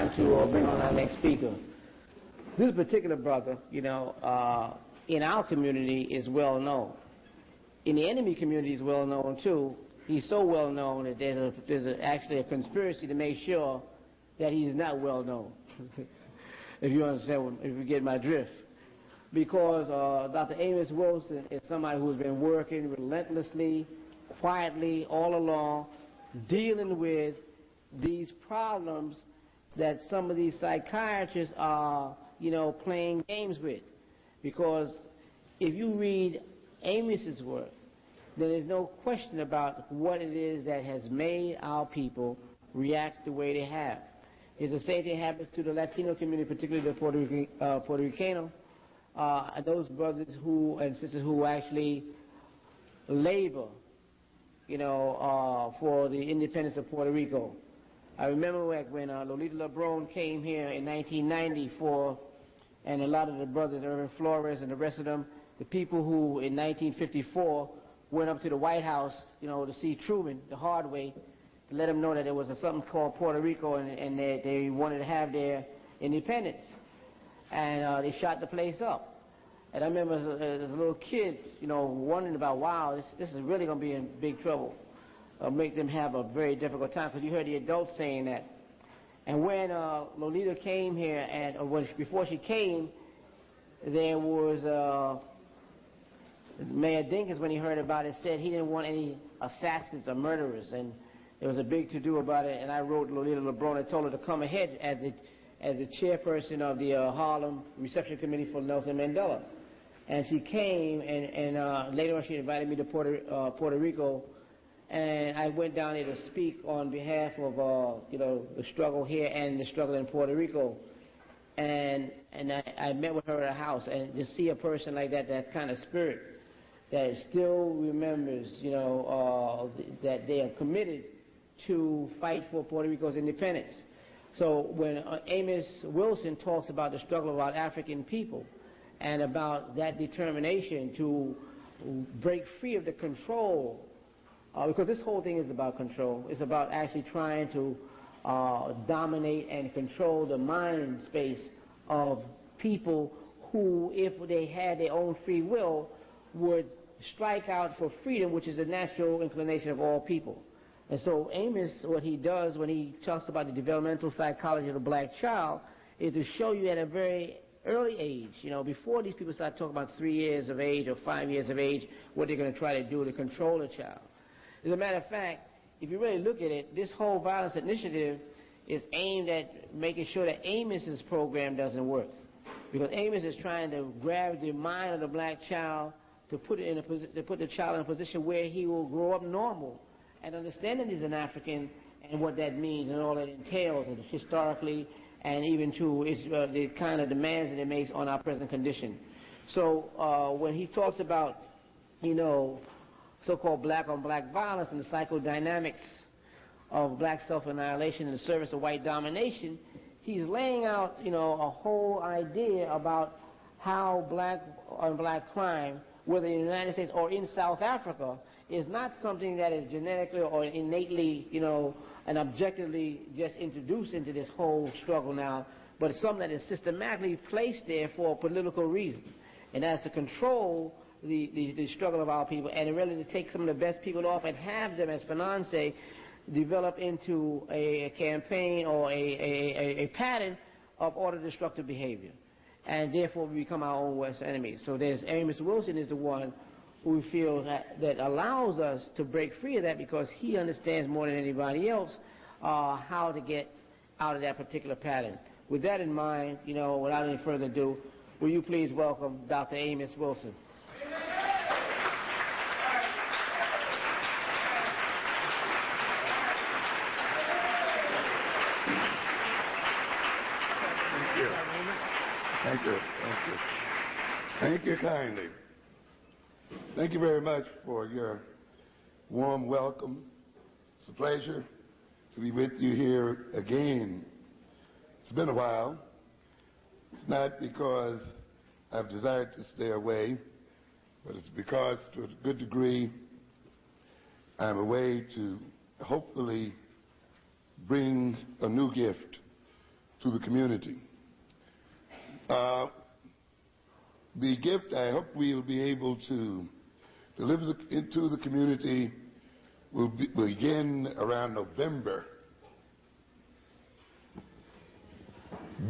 to bring on our next speaker. This particular brother, in our community is well known. In the enemy community is well known too. He's so well known that there's actually a conspiracy to make sure that he's not well known. If you understand, if you get my drift. Because Dr. Amos Wilson is somebody who's been working relentlessly, quietly, all along, dealing with these problems that some of these psychiatrists are, playing games with. Because if you read Amos's work, then there's no question about what it is that has made our people react the way they have. It's the same thing happens to the Latino community, particularly the Puerto Ricano. Those brothers and sisters who actually labor, for the independence of Puerto Rico. I remember when Lolita LeBron came here in 1994, and a lot of the brothers, Irvin Flores and the rest of them, the people who in 1954 went up to the White House, to see Truman the hard way, to let him know that there was something called Puerto Rico and they wanted to have their independence. And they shot the place up. And I remember as a little kid, wondering about, wow, this is really going to be in big trouble. Make them have a very difficult time, because you heard the adults saying that. And when Lolita came here, and before she came, there was Mayor Dinkins, when he heard about it, said he didn't want any assassins or murderers, and there was a big to-do about it. And I wrote Lolita LeBron and told her to come ahead as the chairperson of the Harlem Reception Committee for Nelson Mandela. And she came, and later on she invited me to Puerto Rico, and I went down there to speak on behalf of the struggle here and the struggle in Puerto Rico. And I met with her at her house, and to see a person like that kind of spirit that still remembers, that they are committed to fight for Puerto Rico's independence. So when Amos Wilson talks about the struggle of our African people and about that determination to break free of the control, because this whole thing is about control. It's about actually trying to dominate and control the mind space of people who, if they had their own free will, would strike out for freedom, which is the natural inclination of all people. And so Amos, what he does when he talks about the developmental psychology of the black child, is to show you at a very early age, before these people start talking about 3 years of age or 5 years of age, what they're going to try to do to control the child. As a matter of fact, if you really look at it, this whole violence initiative is aimed at making sure that Amos's program doesn't work. Because Amos is trying to grab the mind of the black child to put the child in a position where he will grow up normal and understanding he's an African and what that means and all that entails, and historically, and even to the kind of demands that it makes on our present condition. So when he talks about, so-called black-on-black violence and the psychodynamics of black self-annihilation in the service of white domination, he's laying out, a whole idea about how black-on-black crime, whether in the United States or in South Africa, is not something that is genetically or innately, and objectively just introduced into this whole struggle now, but it's something that is systematically placed there for a political reason. And that's to control the struggle of our people, and really to take some of the best people off and have them, as Fanon say, develop into a campaign or a pattern of order-destructive behavior. And therefore we become our own worst enemies. So Amos Wilson is the one who we feel that allows us to break free of that, because he understands more than anybody else how to get out of that particular pattern. With that in mind, without any further ado, will you please welcome Dr. Amos Wilson. Thank you. Thank you kindly. Thank you very much for your warm welcome. It's a pleasure to be with you here again. It's been a while. It's not because I've desired to stay away, but it's because, to a good degree, I'm away to hopefully bring a new gift to the community. The gift I hope we'll be able to deliver into the community will begin around November.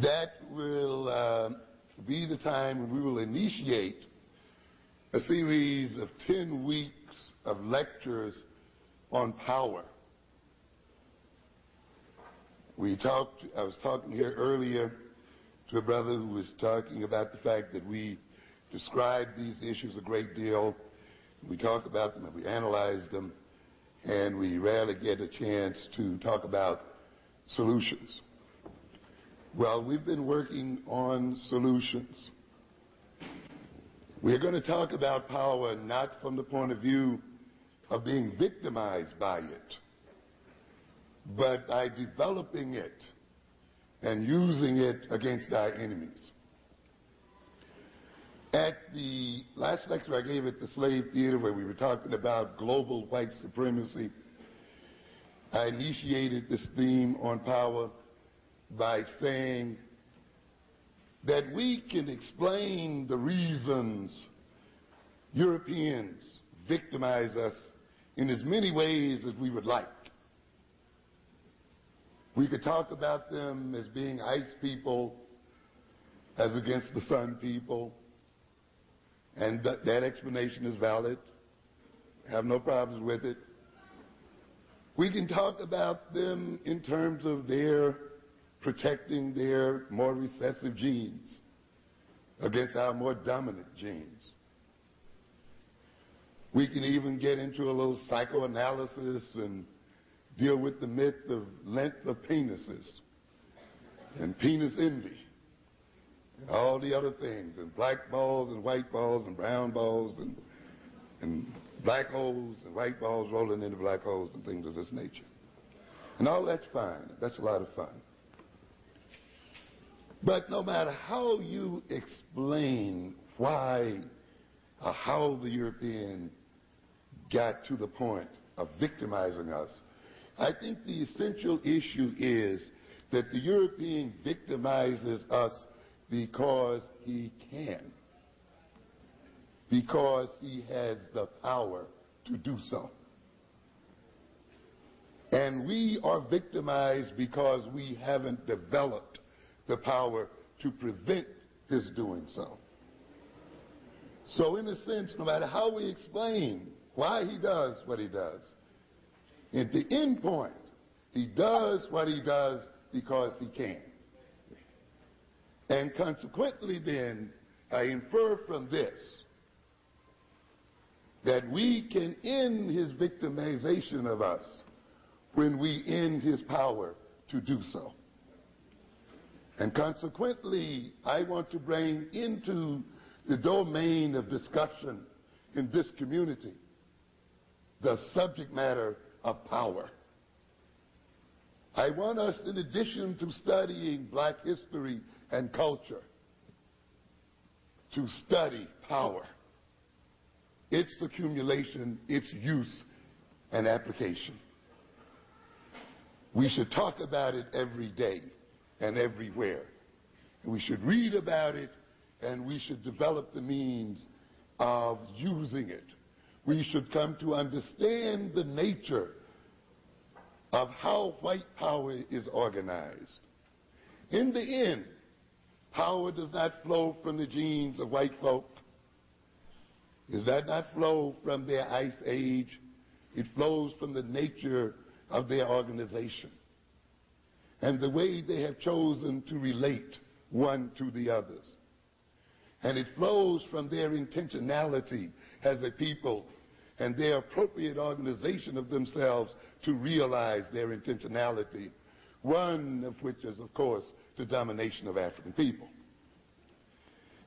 That will be the time when we will initiate a series of 10 weeks of lectures on power. I was talking here earlier to a brother who was talking about the fact that we describe these issues a great deal. We talk about them and we analyze them, and we rarely get a chance to talk about solutions. Well, we've been working on solutions. We're going to talk about power not from the point of view of being victimized by it, but by developing it and using it against our enemies. At the last lecture I gave at the Slave Theater, where we were talking about global white supremacy, I initiated this theme on power by saying that we can explain the reasons Europeans victimize us in as many ways as we would like. We could talk about them as being ice people as against the sun people, and that explanation is valid. I have no problems with it. We can talk about them in terms of their protecting their more recessive genes against our more dominant genes. We can even get into a little psychoanalysis and deal with the myth of length of penises and penis envy and all the other things, and black balls and white balls and brown balls and black holes and white balls rolling into black holes and things of this nature. And all that's fine. That's a lot of fun. But no matter how you explain why or how the European got to the point of victimizing us, I think the essential issue is that the European victimizes us because he can, because he has the power to do so. And we are victimized because we haven't developed the power to prevent his doing so. So in a sense, no matter how we explain why he does what he does, at the end point, he does what he does because he can. And consequently then, I infer from this that we can end his victimization of us when we end his power to do so. And consequently, I want to bring into the domain of discussion in this community the subject matter of power. I want us, in addition to studying black history and culture, to study power, its accumulation, its use, and application. We should talk about it every day and everywhere. And we should read about it, and we should develop the means of using it. We should come to understand the nature of how white power is organized. In the end, power does not flow from the genes of white folk. Does that not flow from their ice age? It flows from the nature of their organization and the way they have chosen to relate one to the others. And it flows from their intentionality as a people and their appropriate organization of themselves to realize their intentionality, one of which is, of course, the domination of African people.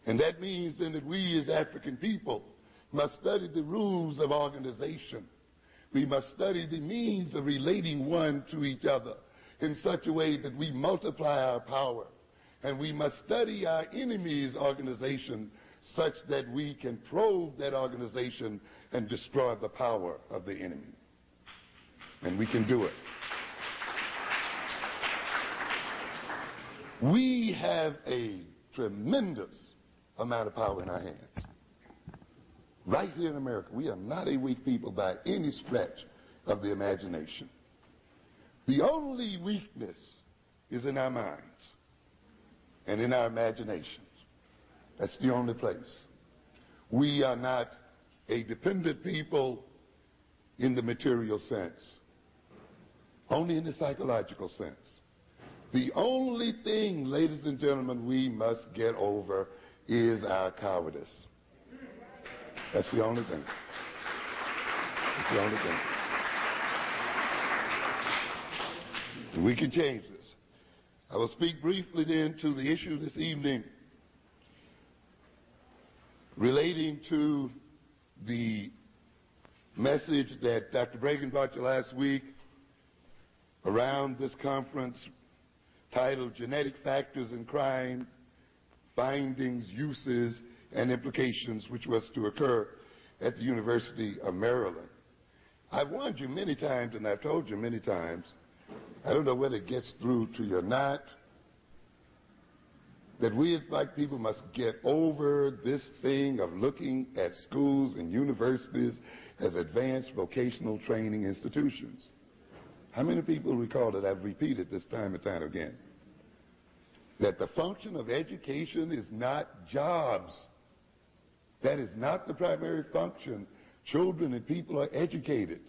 And that means then that we as African people must study the rules of organization. We must study the means of relating one to each other in such a way that we multiply our power. And we must study our enemy's organization such that we can probe that organization and destroy the power of the enemy. And we can do it. We have a tremendous amount of power in our hands. Right here in America, we are not a weak people by any stretch of the imagination. The only weakness is in our minds and in our imaginations. That's the only place. We are not a dependent people in the material sense, only in the psychological sense. The only thing, ladies and gentlemen, we must get over is our cowardice. That's the only thing. That's the only thing. We can change this. I will speak briefly then to the issue this evening relating to the message that Dr. Reagan brought you last week around this conference titled Genetic Factors in Crime, Findings, Uses, and Implications, which was to occur at the University of Maryland. I've warned you many times, and I've told you many times, I don't know whether it gets through to you or not, that we as black people must get over this thing of looking at schools and universities as advanced vocational training institutions. How many people recall that I've repeated this time and time again? That the function of education is not jobs. That is not the primary function. Children and people are educated.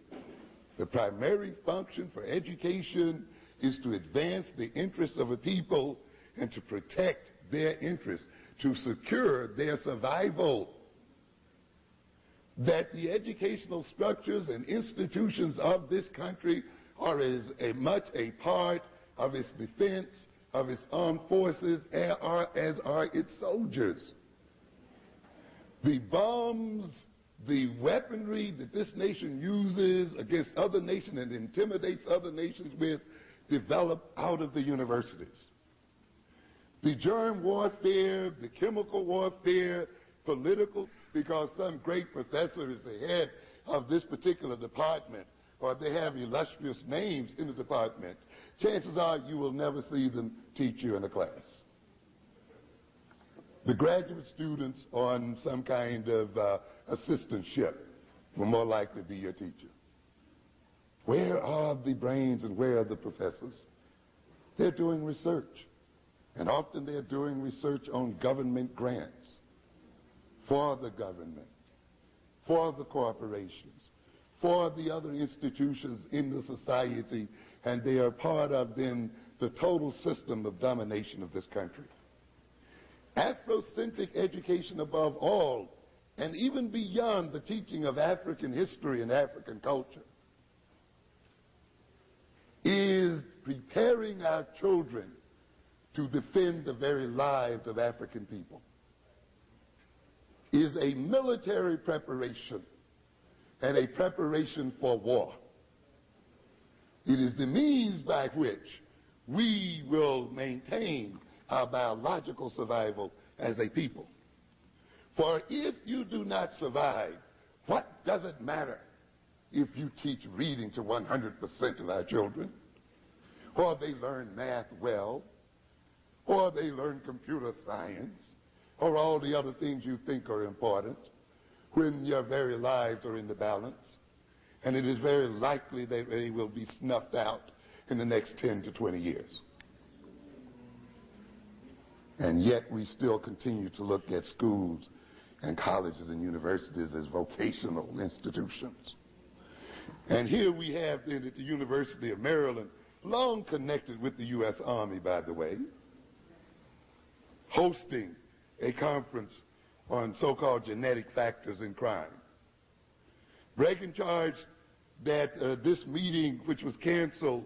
The primary function for education is to advance the interests of a people and to protect their interests, to secure their survival. That the educational structures and institutions of this country are as much a part of its defense, of its armed forces, as are its soldiers. The bombs, the weaponry that this nation uses against other nations and intimidates other nations with, develop out of the universities. The germ warfare, the chemical warfare, political, because some great professor is the head of this particular department, or they have illustrious names in the department, chances are you will never see them teach you in a class. The graduate students on some kind of assistantship will more likely be your teacher. Where are the brains and where are the professors? They're doing research. And often they're doing research on government grants for the government, for the corporations, for the other institutions in the society, and they are part of then the total system of domination of this country. Afrocentric education above all, and even beyond the teaching of African history and African culture, is preparing our children to defend the very lives of African people, is a military preparation and a preparation for war. It is the means by which we will maintain our biological survival as a people. For if you do not survive, what does it matter if you teach reading to 100% of our children, or they learn math well, or they learn computer science, or all the other things you think are important, when your very lives are in the balance, and it is very likely that they will be snuffed out in the next 10 to 20 years. And yet we still continue to look at schools and colleges and universities as vocational institutions. And here we have then at the University of Maryland, long connected with the U.S. Army, by the way, hosting a conference on so-called genetic factors in crime. Reagan charged that this meeting, which was canceled,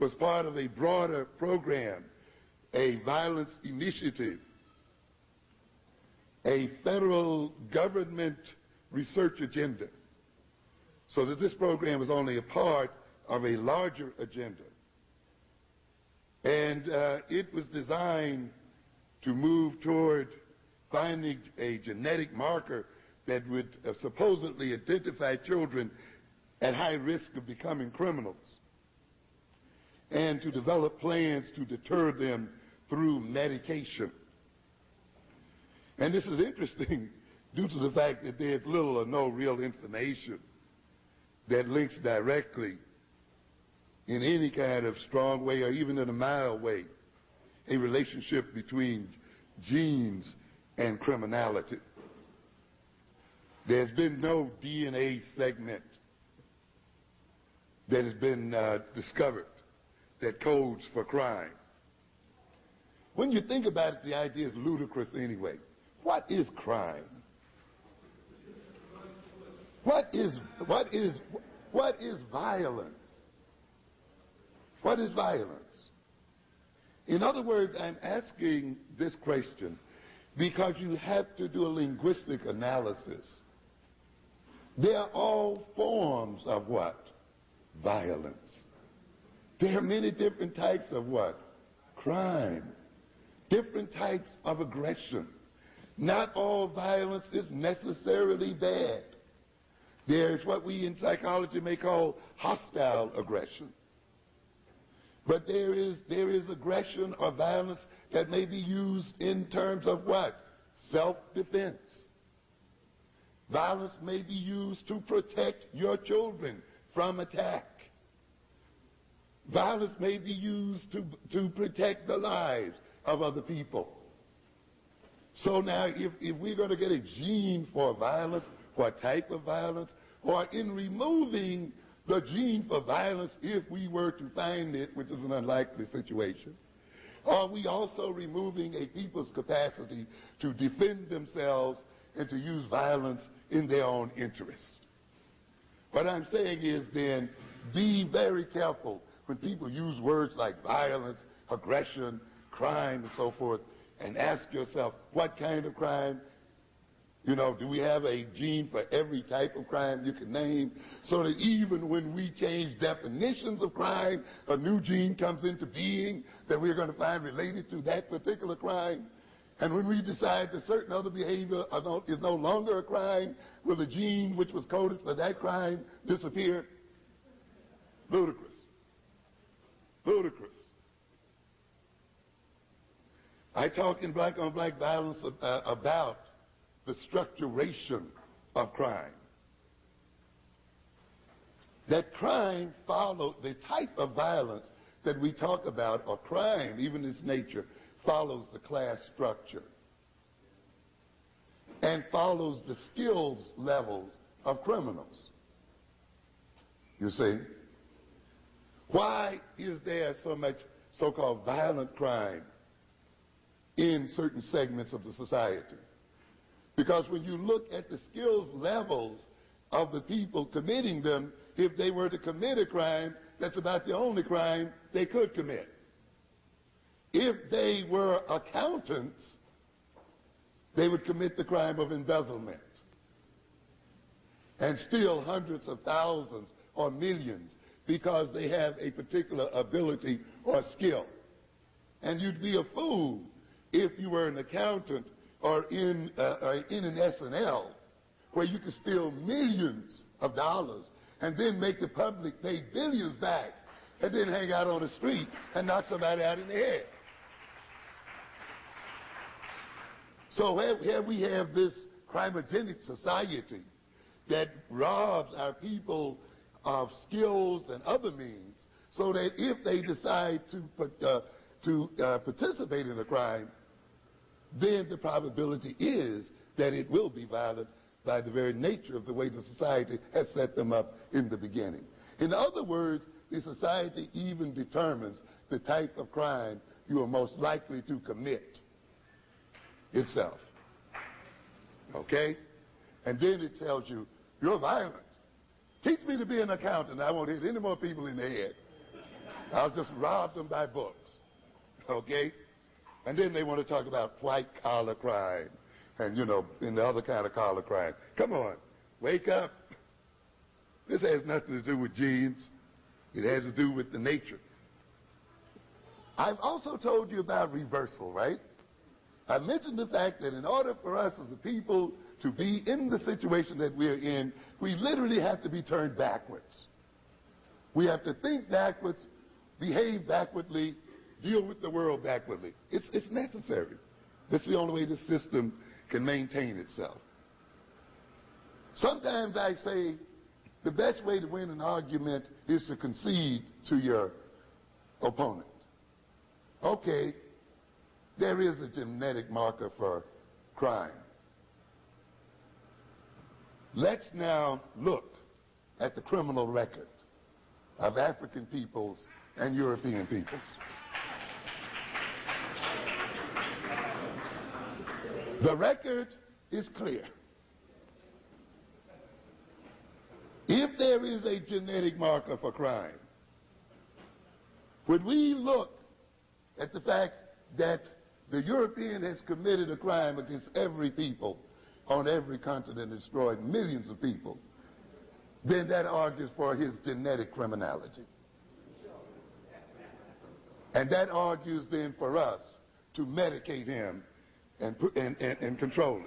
was part of a broader program, a violence initiative, a federal government research agenda, so that this program was only a part of a larger agenda. And it was designed to move toward finding a genetic marker that would supposedly identify children at high risk of becoming criminals, and to develop plans to deter them through medication. And this is interesting due to the fact that there's little or no real information that links directly in any kind of strong way or even in a mild way a relationship between genes and criminality. There's been no DNA segment that has been discovered that codes for crime. When you think about it, the idea is ludicrous anyway. What is crime? What is violence? What is violence? In other words, I'm asking this question because you have to do a linguistic analysis. They are all forms of what? Violence. There are many different types of what? Crime. Different types of aggression. Not all violence is necessarily bad. There is what we in psychology may call hostile aggression. But there is aggression or violence that may be used in terms of what? Self-defense. Violence may be used to protect your children from attack. Violence may be used to protect the lives of other people. So now if we're going to get a gene for violence, for a type of violence, or in removing the gene for violence, if we were to find it, which is an unlikely situation, are we also removing a people's capacity to defend themselves and to use violence in their own interest? What I'm saying is then, be very careful when people use words like violence, aggression, crime, and so forth, and ask yourself, what kind of crime? You know, do we have a gene for every type of crime you can name? So that even when we change definitions of crime, a new gene comes into being that we're going to find related to that particular crime. And when we decide that certain other behavior is no longer a crime, will the gene which was coded for that crime disappear? Ludicrous. Ludicrous. I talk in Black on Black Violence about the structuration of crime. That crime follows, the type of violence that we talk about, or crime, even its nature, follows the class structure and follows the skills levels of criminals. You see? Why is there so much so-called violent crime in certain segments of the society? Because when you look at the skills levels of the people committing them, if they were to commit a crime, that's about the only crime they could commit. If they were accountants, they would commit the crime of embezzlement and steal hundreds of thousands or millions because they have a particular ability or skill. And you'd be a fool if you were an accountant or in an S&L where you could steal millions of dollars and then make the public pay billions back and then hang out on the street and knock somebody out in the head. So here we have this crimogenic society that robs our people of skills and other means, so that if they decide to participate in a crime, then the probability is that it will be violent by the very nature of the way the society has set them up in the beginning. In other words, the society even determines the type of crime you are most likely to commit itself. Okay? And then it tells you, you're violent. Teach me to be an accountant. I won't hit any more people in the head. I'll just rob them by books. Okay? And then they want to talk about white-collar crime and, you know, and the other kind of collar crime. Come on. Wake up. This has nothing to do with genes. It has to do with the nature. I've also told you about reversal, right? I mentioned the fact that in order for us as a people to be in the situation that we're in, we literally have to be turned backwards. We have to think backwards, behave backwardly, deal with the world backwardly. It's necessary. That's the only way the system can maintain itself. Sometimes I say the best way to win an argument is to concede to your opponent. Okay, there is a genetic marker for crime. Let's now look at the criminal record of African peoples and European peoples. The record is clear. If there is a genetic marker for crime, when we look at the fact that the European has committed a crime against every people on every continent, destroyed millions of people, then that argues for his genetic criminality. And that argues then for us to medicate him and control him.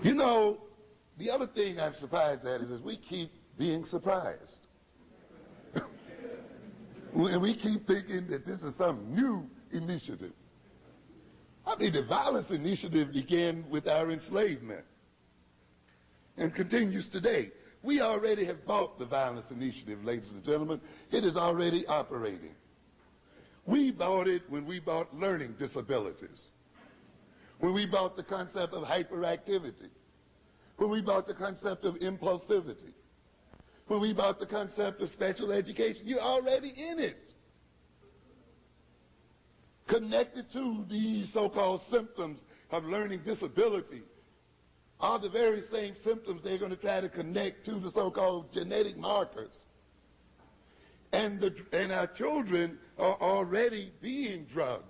You know, the other thing I'm surprised at is we keep being surprised. And we keep thinking that this is some new initiative. I mean, the violence initiative began with our enslavement and continues today. We already have bought the violence initiative, ladies and gentlemen. It is already operating. We bought it when we bought learning disabilities, when we bought the concept of hyperactivity, when we bought the concept of impulsivity, when we bought the concept of special education. You're already in it. Connected to these so-called symptoms of learning disability are the very same symptoms they're going to try to connect to the so-called genetic markers. And our children are already being drugged.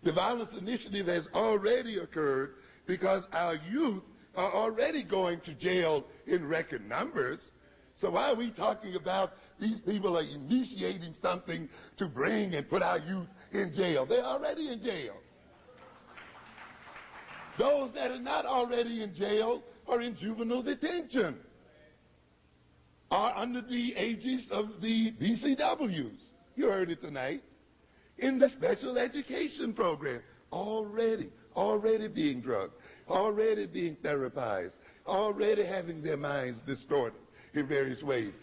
The violence initiative has already occurred because our youth are already going to jail in record numbers. So why are we talking about these people are initiating something to bring and put our youth in jail? They're already in jail. Those that are not already in jail are in juvenile detention, are under the aegis of the BCWs. You heard it tonight. In the special education program, already being drugged, already being therapized, already having their minds distorted in various ways.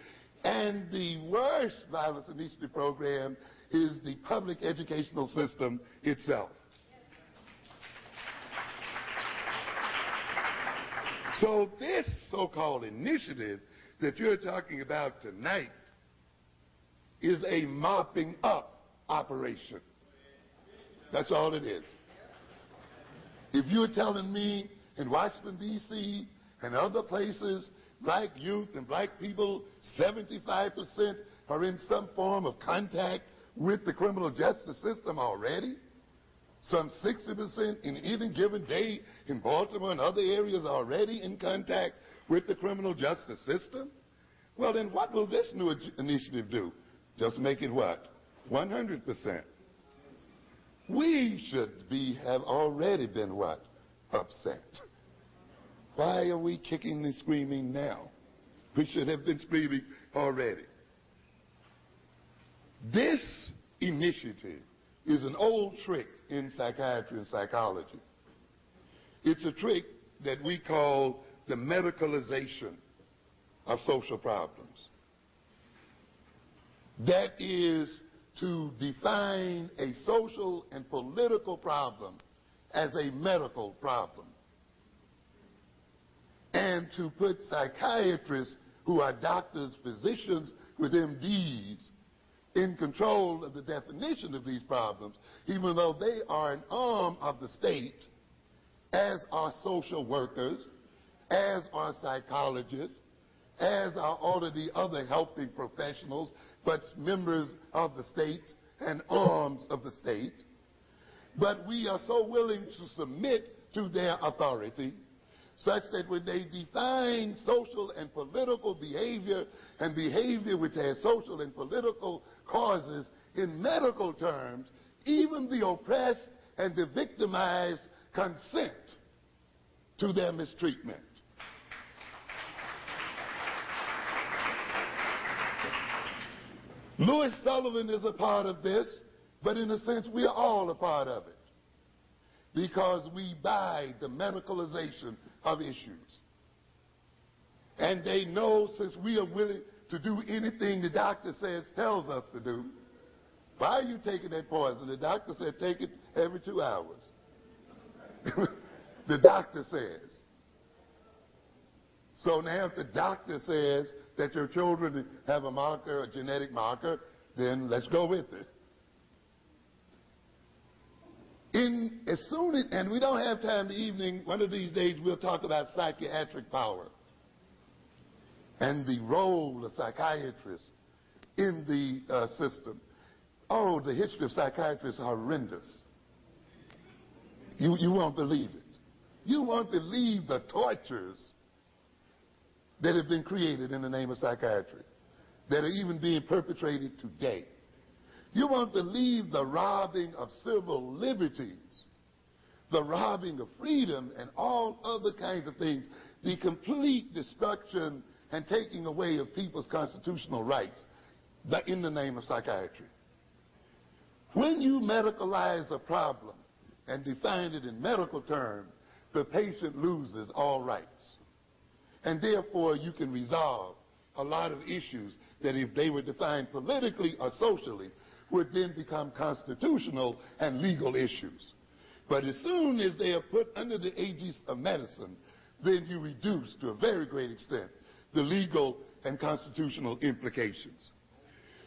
And the worst violence initiative program is the public educational system itself. So this so-called initiative that you're talking about tonight is a mopping up operation. That's all it is. If you're telling me in Washington, D.C. and other places, black youth and black people, 75% are in some form of contact with the criminal justice system already, some 60% in any given day in Baltimore and other areas already in contact with the criminal justice system, well then what will this new initiative do? Just make it what? 100%. We should have already been what? Upset. Why are we kicking and screaming now? We should have been screaming already. This initiative is an old trick in psychiatry and psychology. It's a trick that we call the medicalization of social problems. That is to define a social and political problem as a medical problem, and to put psychiatrists who are doctors, physicians with MDs in control of the definition of these problems, even though they are an arm of the state, as are social workers, as are psychologists, as are all of the other helping professionals, but members of the state and arms of the state. But we are so willing to submit to their authority such that when they define social and political behavior and behavior which has social and political causes in medical terms, even the oppressed and the victimized consent to their mistreatment. Louis Sullivan is a part of this, but in a sense we are all a part of it, because we buy the medicalization of issues. And they know, since we are willing to do anything the doctor tells us to do, why are you taking that poison? The doctor said take it every 2 hours. The doctor says. So now if the doctor says that your children have a marker, a genetic marker, then let's go with it. And we don't have time this evening, one of these days we'll talk about psychiatric power and the role of psychiatrists in the system. Oh, the history of psychiatrists are horrendous. You won't believe it. You won't believe the tortures that have been created in the name of psychiatry, that are even being perpetrated today. You won't believe the robbing of civil liberties, the robbing of freedom, and all other kinds of things, the complete destruction and taking away of people's constitutional rights in the name of psychiatry. When you medicalize a problem and define it in medical terms, the patient loses all rights. And therefore, you can resolve a lot of issues that, if they were defined politically or socially, would then become constitutional and legal issues. But as soon as they are put under the aegis of medicine, then you reduce, to a very great extent, the legal and constitutional implications.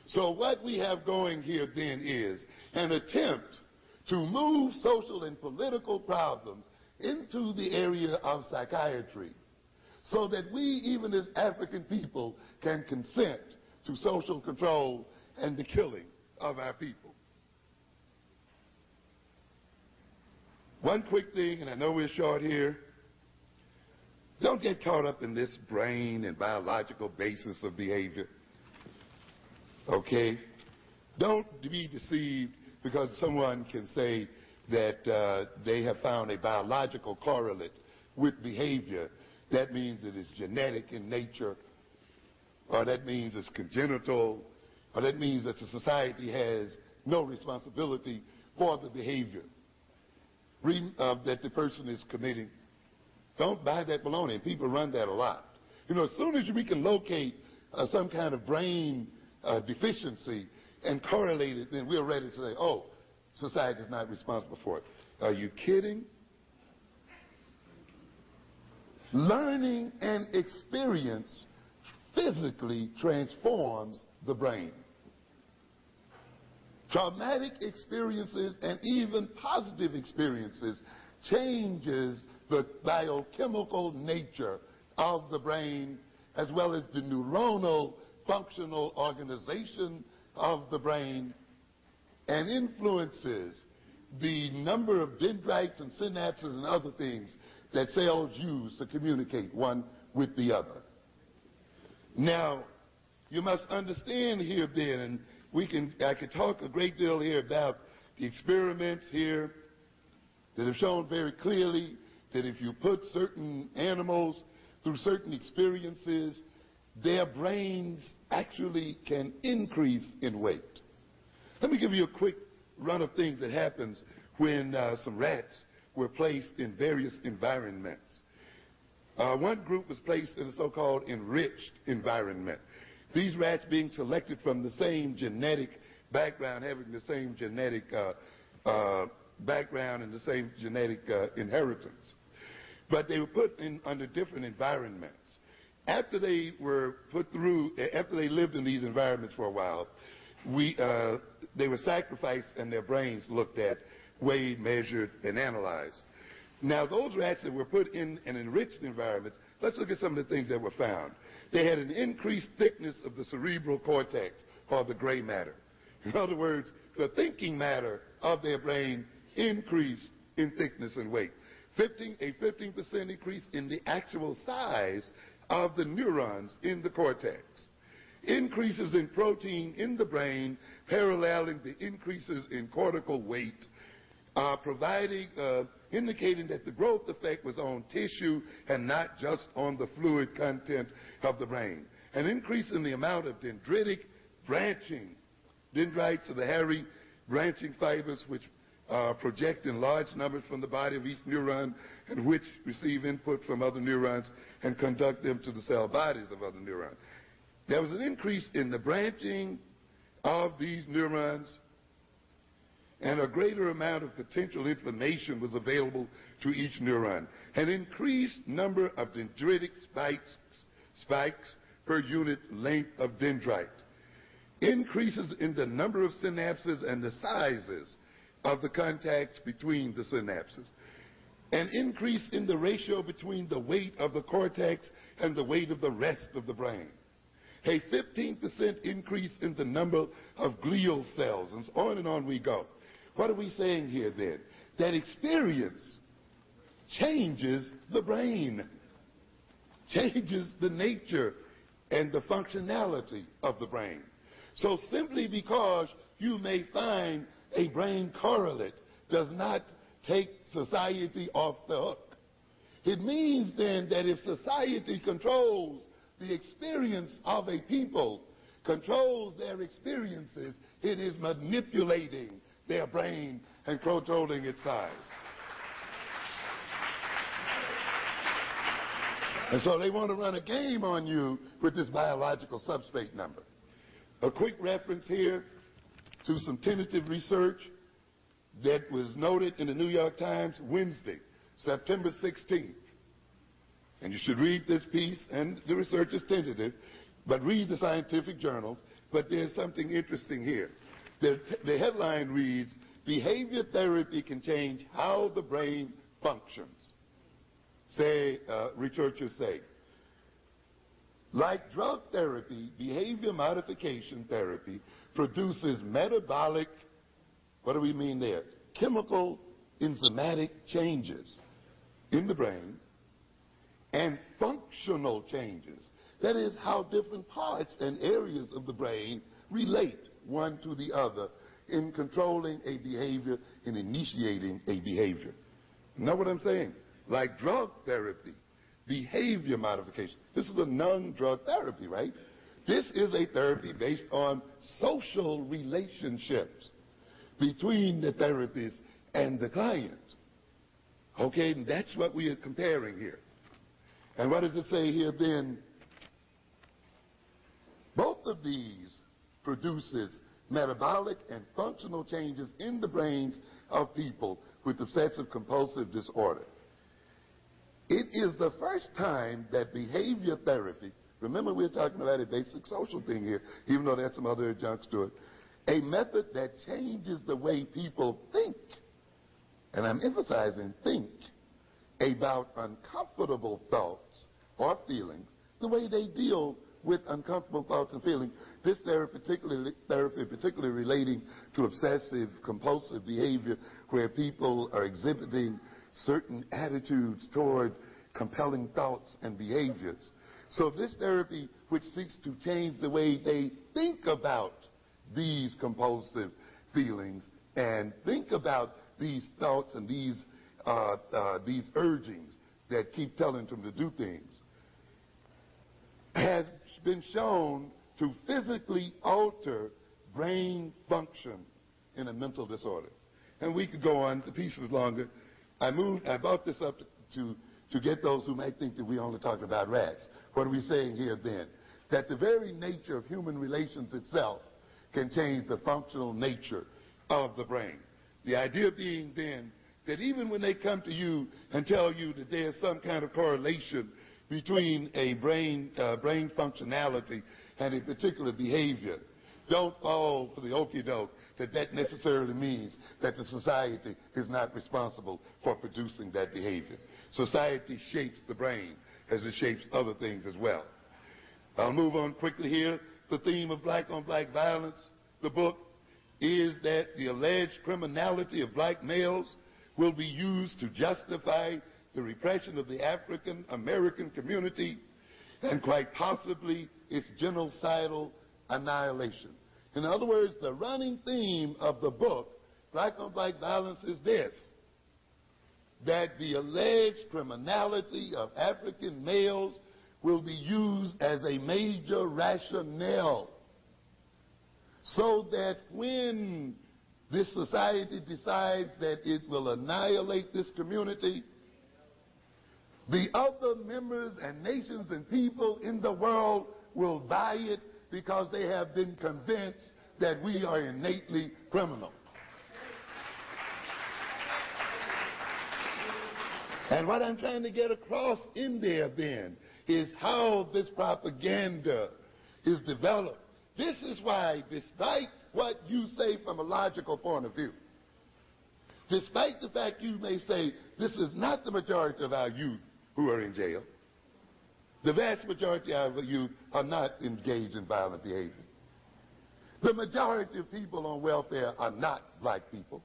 So what we have going here then is an attempt to move social and political problems into the area of psychiatry, so that we, even as African people, can consent to social control and the killing of our people. One quick thing, and I know we're short here. Don't get caught up in this brain and biological basis of behavior. Okay? Don't be deceived because someone can say that they have found a biological correlate with behavior. That means it is genetic in nature, or that means it's congenital, or that means that the society has no responsibility for the behavior that the person is committing. Don't buy that baloney. And people run that a lot. You know, as soon as we can locate some kind of brain deficiency and correlate it, then we're ready to say, oh, society is not responsible for it. Are you kidding? Learning and experience physically transforms the brain. Traumatic experiences and even positive experiences changes the biochemical nature of the brain, as well as the neuronal functional organization of the brain, and influences the number of dendrites and synapses and other things that cells use to communicate one with the other. Now, you must understand here then, and I could talk a great deal here about the experiments here that have shown very clearly that if you put certain animals through certain experiences, their brains actually can increase in weight. Let me give you a quick run of things that happens when some rats were placed in various environments. One group was placed in a so-called enriched environment. These rats being selected from the same genetic background, having the same genetic background and the same genetic inheritance. But they were put in under different environments. After they were after they lived in these environments for a while, they were sacrificed and their brains looked at, weighed, measured, and analyzed. Now, those rats that were put in an enriched environment, let's look at some of the things that were found. They had an increased thickness of the cerebral cortex, or the gray matter. In other words, the thinking matter of their brain increased in thickness and weight. A 15% increase in the actual size of the neurons in the cortex. Increases in protein in the brain paralleling the increases in cortical weight, providing indicating that the growth effect was on tissue and not just on the fluid content of the brain. An increase in the amount of dendritic branching. Dendrites are the hairy branching fibers which project in large numbers from the body of each neuron and which receive input from other neurons and conduct them to the cell bodies of other neurons. There was an increase in the branching of these neurons, and a greater amount of potential information was available to each neuron. An increased number of dendritic spikes per unit length of dendrite. Increases in the number of synapses and the sizes of the contacts between the synapses. An increase in the ratio between the weight of the cortex and the weight of the rest of the brain. A 15% increase in the number of glial cells, and on we go. What are we saying here then? That experience changes the brain, changes the nature and the functionality of the brain. So simply because you may find a brain correlate does not take society off the hook. It means then that if society controls the experience of a people, controls their experiences, it is manipulating their brain and controlling its size. And so they want to run a game on you with this biological substrate number. A quick reference here to some tentative research that was noted in the New York Times Wednesday, September 16th. And you should read this piece, and the research is tentative, but read the scientific journals. But there's something interesting here. The headline reads, "Behavior therapy can change how the brain functions," researchers say. Like drug therapy, behavior modification therapy produces metabolic, what do we mean there? Chemical enzymatic changes in the brain and functional changes. That is how different parts and areas of the brain relate one to the other in controlling a behavior and initiating a behavior. Know what I'm saying? Like drug therapy, behavior modification. This is a non-drug therapy, right? This is a therapy based on social relationships between the therapist and the client. Okay, and that's what we are comparing here. And what does it say here then? Both of these produces metabolic and functional changes in the brains of people with obsessive compulsive disorder. It is the first time that behavior therapy, remember we're talking about a basic social thing here, even though there's some other adjuncts to it, a method that changes the way people think, and I'm emphasizing think, about uncomfortable thoughts or feelings, the way they deal with uncomfortable thoughts and feelings. This therapy particularly relating to obsessive compulsive behavior, where people are exhibiting certain attitudes toward compelling thoughts and behaviors. So this therapy, which seeks to change the way they think about these compulsive feelings and think about these thoughts and these urgings that keep telling them to do things, has been shown to physically alter brain function in a mental disorder. And we could go on, the piece is longer. I brought this up to get those who might think that we only talk about rats. What are we saying here then? That the very nature of human relations itself can change the functional nature of the brain. The idea being then that even when they come to you and tell you that there's some kind of correlation between a brain functionality and a particular behavior, don't fall for the okie doke that necessarily means that the society is not responsible for producing that behavior. Society shapes the brain as it shapes other things as well. I'll move on quickly here. The theme of black-on-black violence, the book, is that the alleged criminality of black males will be used to justify the repression of the African American community and quite possibly its genocidal annihilation. In other words, the running theme of the book, Black on Black Violence, is this: that the alleged criminality of African males will be used as a major rationale, so that when this society decides that it will annihilate this community, the other members and nations and people in the world will buy it because they have been convinced that we are innately criminal. And what I'm trying to get across in there then is how this propaganda is developed. This is why, despite what you say from a logical point of view, despite the fact you may say this is not the majority of our youth who are in jail, the vast majority of our youth are not engaged in violent behavior. The majority of people on welfare are not black people.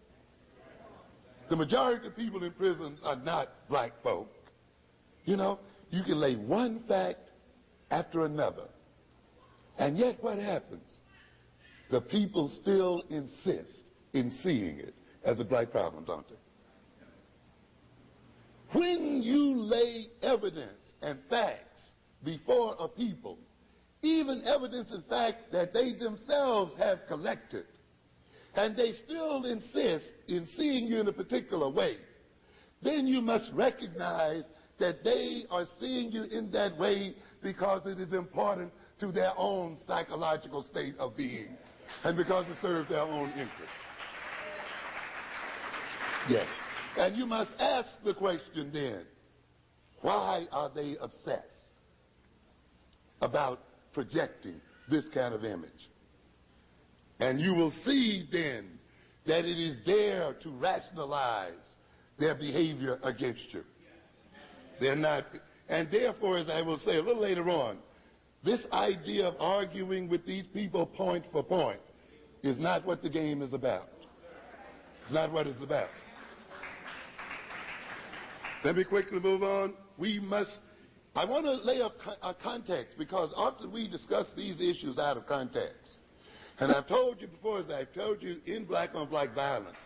The majority of people in prisons are not black folk. You know, you can lay one fact after another. And yet what happens? The people still insist in seeing it as a black problem, don't they? When you lay evidence and facts before a people, even evidence and fact that they themselves have collected, and they still insist in seeing you in a particular way, then you must recognize that they are seeing you in that way because it is important to their own psychological state of being and because it serves their own interest. Yes. And you must ask the question then, why are they obsessed about projecting this kind of image? And you will see then that it is there to rationalize their behavior against you. They're not, and therefore, as I will say a little later on, this idea of arguing with these people point for point is not what the game is about. It's not what it's about. Let me quickly move on. I want to lay a context, because often we discuss these issues out of context. And I've told you before, as I've told you in Black on Black Violence,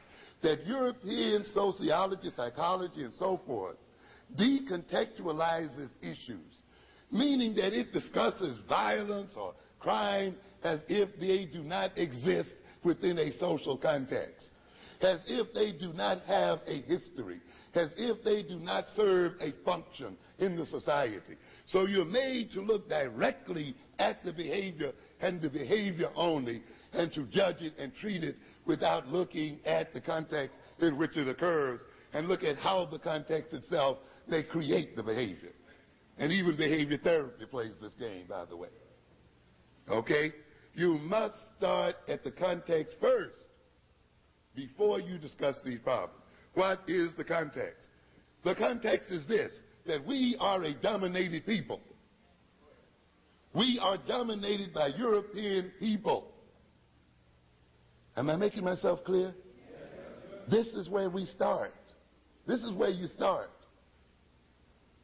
that European sociology, psychology, and so forth decontextualizes issues, meaning that it discusses violence or crime as if they do not exist within a social context, as if they do not have a history, as if they do not serve a function in the society. So you're made to look directly at the behavior and the behavior only, and to judge it and treat it without looking at the context in which it occurs, and look at how the context itself may create the behavior. And even behavior therapy plays this game, by the way. Okay? You must start at the context first before you discuss these problems. What is the context? The context is this, that we are a dominated people. We are dominated by European people. Am I making myself clear? This is where we start. This is where you start.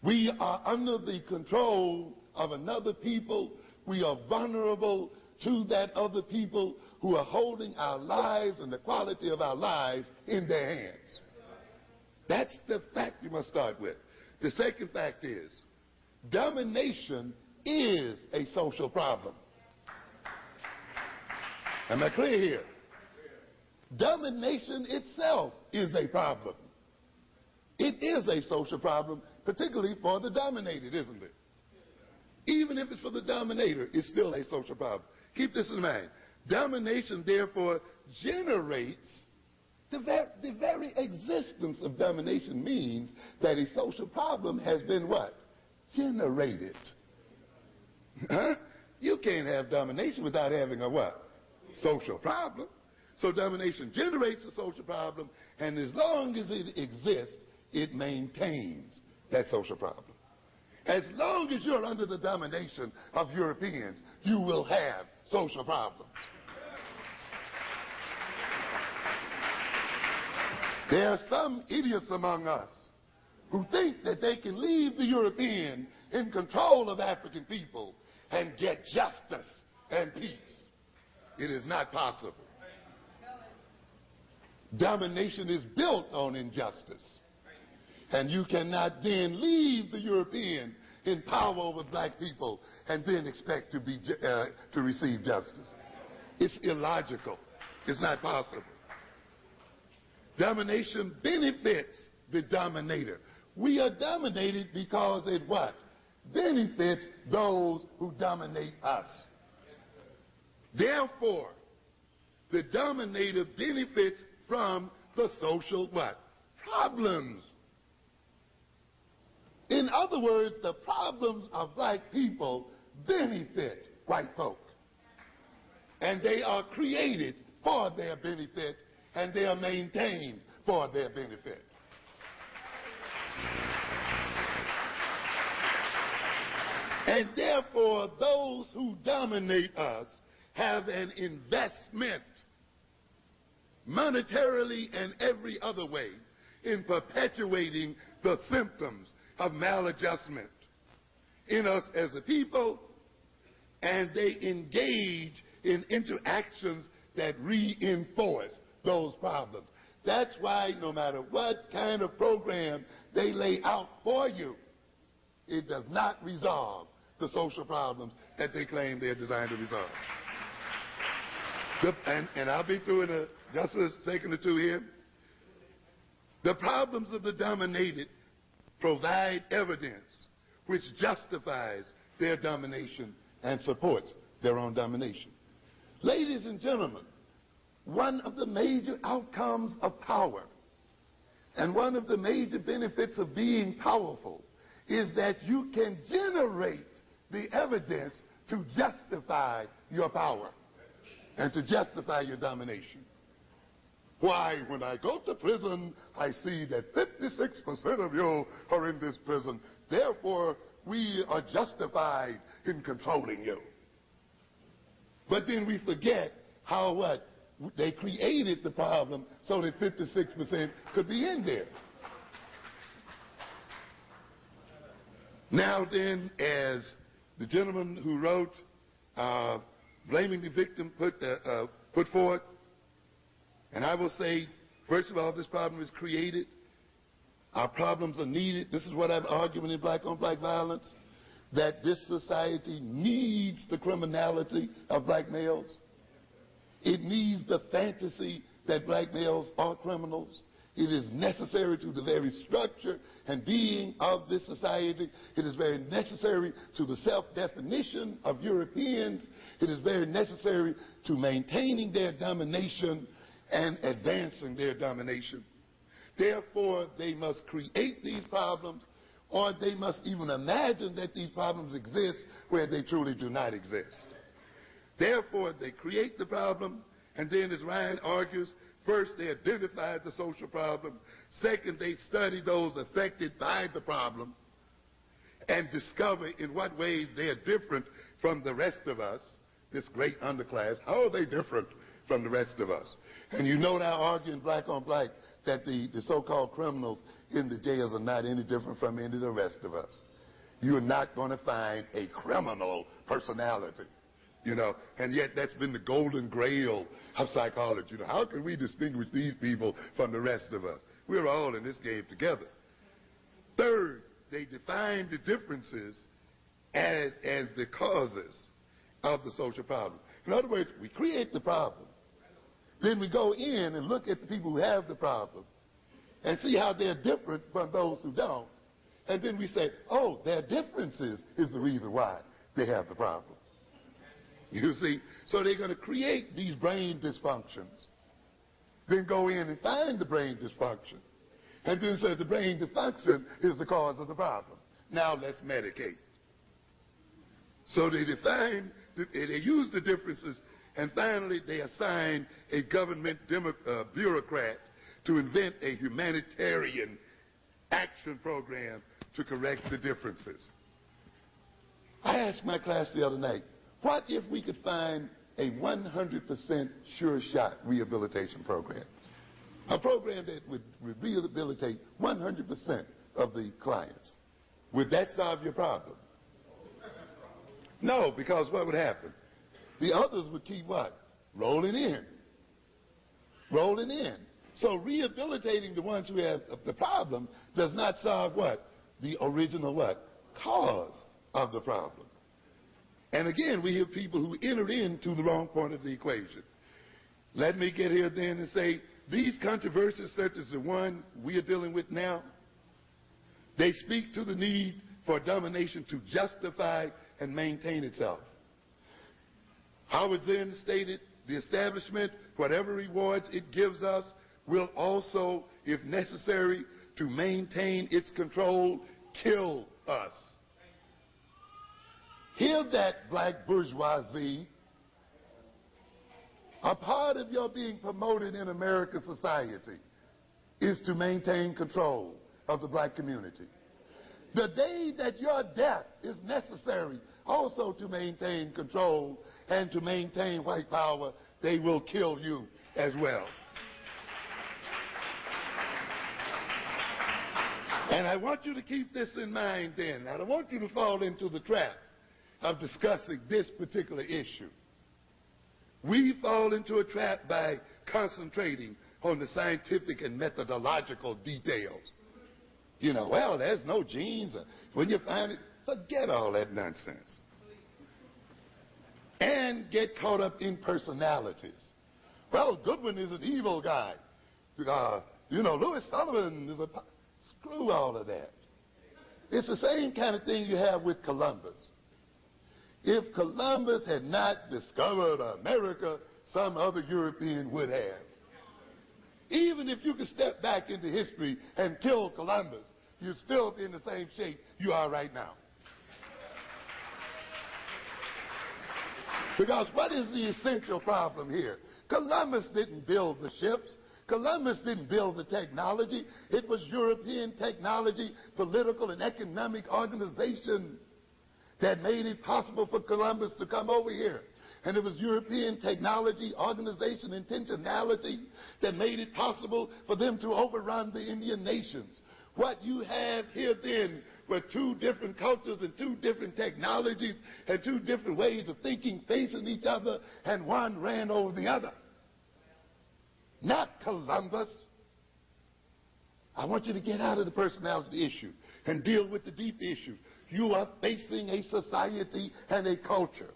We are under the control of another people. We are vulnerable to that other people who are holding our lives and the quality of our lives in their hands. That's the fact you must start with. The second fact is, domination is a social problem. Am I clear here? Domination itself is a problem. It is a social problem, particularly for the dominated, isn't it? Even if it's for the dominator, it's still a social problem. Keep this in mind. Domination, therefore, generates the very existence of domination means that a social problem has been what? Generated. Huh? You can't have domination without having a what? Social problem. So domination generates a social problem, and as long as it exists, it maintains that social problem. As long as you're under the domination of Europeans, you will have social problems. There are some idiots among us who think that they can leave the European in control of African people and get justice and peace. It is not possible. Domination is built on injustice. And you cannot then leave the European in power over black people and then expect to receive justice. It's illogical. It's not possible. Domination benefits the dominator. We are dominated because it what? Benefits those who dominate us. Therefore, the dominator benefits from the social what? Problems. In other words, the problems of black people benefit white folk. And they are created for their benefit, and they are maintained for their benefit. And therefore, those who dominate us have an investment, monetarily and every other way, in perpetuating the symptoms of maladjustment in us as a people, and they engage in interactions that reinforce those problems. That's why no matter what kind of program they lay out for you, it does not resolve the social problems that they claim they're designed to resolve. And I'll be through in just a second or two here. The problems of the dominated provide evidence which justifies their domination and supports their own domination. Ladies and gentlemen, one of the major outcomes of power and one of the major benefits of being powerful is that you can generate the evidence to justify your power and to justify your domination. Why, when I go to prison, I see that 56% of you are in this prison. Therefore, we are justified in controlling you. But then we forget how what? They created the problem so that 56% could be in there. Now then, as the gentleman who wrote Blaming the Victim put forth, and I will say, first of all, this problem is created. Our problems are needed. This is what I'm arguing in Black on Black violence, that this society needs the criminality of black males. It needs the fantasy that black males are criminals. It is necessary to the very structure and being of this society. It is very necessary to the self-definition of Europeans. It is very necessary to maintaining their domination and advancing their domination. Therefore, they must create these problems, or they must even imagine that these problems exist where they truly do not exist. Therefore, they create the problem, and then, as Ryan argues, first, they identify the social problem. Second, they study those affected by the problem and discover in what ways they are different from the rest of us, this great underclass. How are they different from the rest of us? And you know now, arguing Black on Black, that the so-called criminals in the jails are not any different from any of the rest of us. You are not going to find a criminal personality. You know, and yet that's been the golden grail of psychology. You know, how can we distinguish these people from the rest of us? We're all in this game together. Third, they define the differences as the causes of the social problem. In other words, we create the problem. Then we go in and look at the people who have the problem and see how they're different from those who don't. And then we say, oh, their differences is the reason why they have the problem. You see? So they're going to create these brain dysfunctions, then go in and find the brain dysfunction, and then say the brain dysfunction is the cause of the problem. Now let's medicate. So they define, they use the differences, and finally they assign a government bureaucrat to invent a humanitarian action program to correct the differences. I asked my class the other night, what if we could find a 100% sure shot rehabilitation program? A program that would rehabilitate 100% of the clients. Would that solve your problem? No, because what would happen? The others would keep what? Rolling in. Rolling in. So rehabilitating the ones who have the problem does not solve what? The original what? Cause of the problem. And again, we have people who entered into the wrong point of the equation. Let me get here then and say, these controversies such as the one we are dealing with now, they speak to the need for domination to justify and maintain itself. Howard Zinn stated, the establishment, whatever rewards it gives us, will also, if necessary, to maintain its control, kill us. Hear that, black bourgeoisie. A part of your being promoted in American society is to maintain control of the black community. The day that your death is necessary also to maintain control and to maintain white power, they will kill you as well. And I want you to keep this in mind then. I don't want you to fall into the trap of discussing this particular issue. We fall into a trap by concentrating on the scientific and methodological details. You know, well, there's no genes. When you find it, forget all that nonsense. And get caught up in personalities. Well, Goodwin is an evil guy. Louis Sullivan is a... Screw all of that. It's the same kind of thing you have with Columbus. If Columbus had not discovered America, some other European would have. Even if you could step back into history and kill Columbus, you'd still be in the same shape you are right now. Because what is the essential problem here? Columbus didn't build the ships. Columbus didn't build the technology. It was European technology, political and economic organization that made it possible for Columbus to come over here. And it was European technology, organization, intentionality that made it possible for them to overrun the Indian nations. What you have here then were two different cultures and two different technologies and two different ways of thinking facing each other, and one ran over the other. Not Columbus. I want you to get out of the personality issue and deal with the deep issue. You are facing a society and a culture.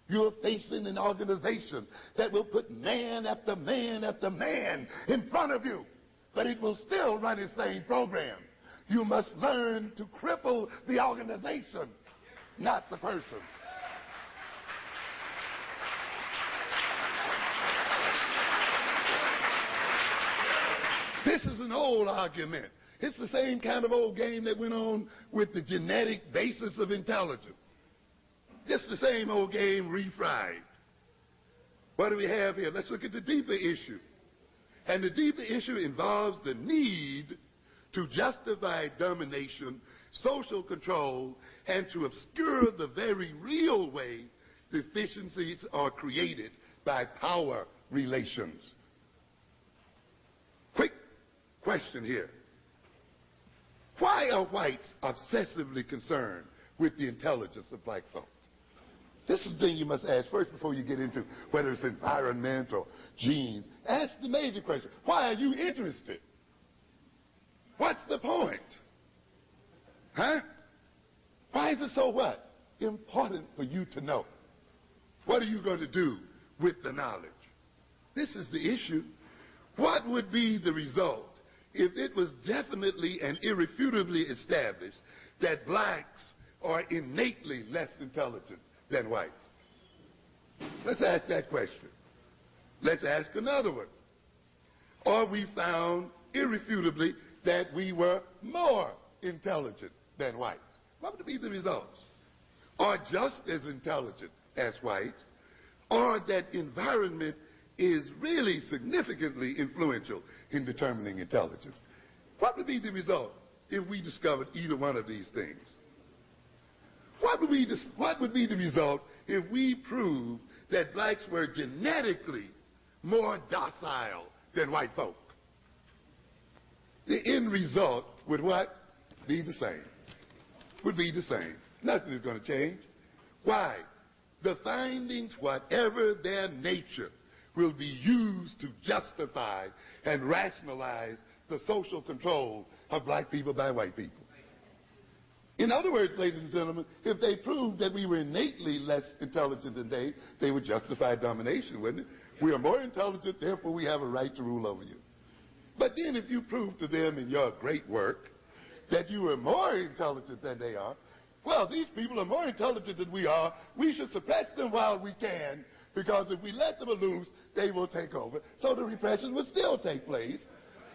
You are facing an organization that will put man after man after man in front of you, but it will still run its same program. You must learn to cripple the organization, not the person. This is an old argument. It's the same kind of old game that went on with the genetic basis of intelligence. Just the same old game refried. What do we have here? Let's look at the deeper issue. And the deeper issue involves the need to justify domination, social control, and to obscure the very real way deficiencies are created by power relations. Quick question here. Why are whites obsessively concerned with the intelligence of black folk? This is the thing you must ask first before you get into whether it's environment or genes. Ask the major question. Why are you interested? What's the point? Huh? Why is it so what? Important for you to know. What are you going to do with the knowledge? This is the issue. What would be the result if it was definitely and irrefutably established that blacks are innately less intelligent than whites? Let's ask that question. Let's ask another one. Or we found irrefutably that we were more intelligent than whites. What would be the results? Or just as intelligent as whites, or that environment is really significantly influential in determining intelligence. What would be the result if we discovered either one of these things? What would be the result if we proved that blacks were genetically more docile than white folk? The end result would what? Be the same. Would be the same. Nothing is going to change. Why? The findings, whatever their nature, will be used to justify and rationalize the social control of black people by white people. In other words, ladies and gentlemen, if they proved that we were innately less intelligent than they would justify domination, wouldn't it? We are more intelligent, therefore we have a right to rule over you. But then if you prove to them in your great work that you are more intelligent than they are, well, these people are more intelligent than we are. We should suppress them while we can, because if we let them loose, they will take over. So the repression would still take place,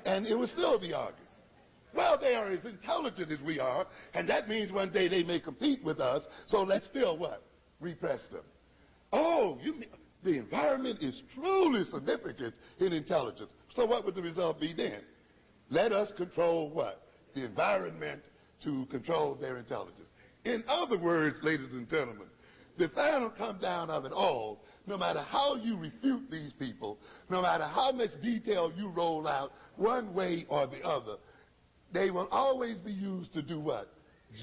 and it would still be argued. Well, they are as intelligent as we are, and that means one day they may compete with us, so let's still what? Repress them. Oh, you mean the environment is truly significant in intelligence. So what would the result be then? Let us control what? The environment to control their intelligence. In other words, ladies and gentlemen, the final come down of it all, no matter how you refute these people, no matter how much detail you roll out one way or the other, they will always be used to do what?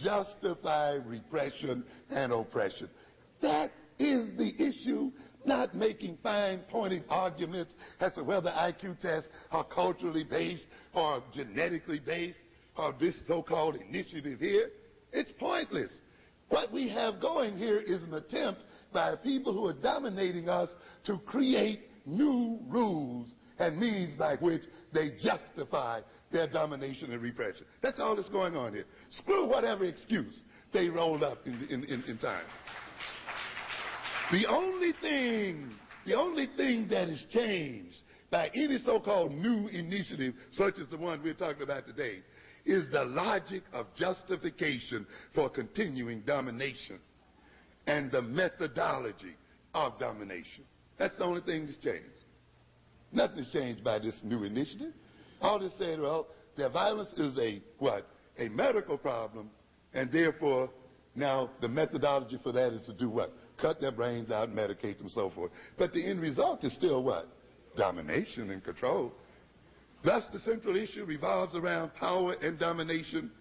Justify repression and oppression. That is the issue, not making fine-pointed arguments as to whether IQ tests are culturally based or genetically based or this so-called initiative here. It's pointless. What we have going here is an attempt by people who are dominating us to create new rules and means by which they justify their domination and repression. That's all that's going on here. Screw whatever excuse they rolled up in time. The only thing that has changed by any so-called new initiative, such as the one we're talking about today, is the logic of justification for continuing domination and the methodology of domination. That's the only thing that's changed. Nothing's changed by this new initiative. All they said, well, their violence is a medical problem, and therefore now the methodology for that is to do what? Cut their brains out, medicate them, and so forth. But the end result is still what? Domination and control. Thus, the central issue revolves around power and domination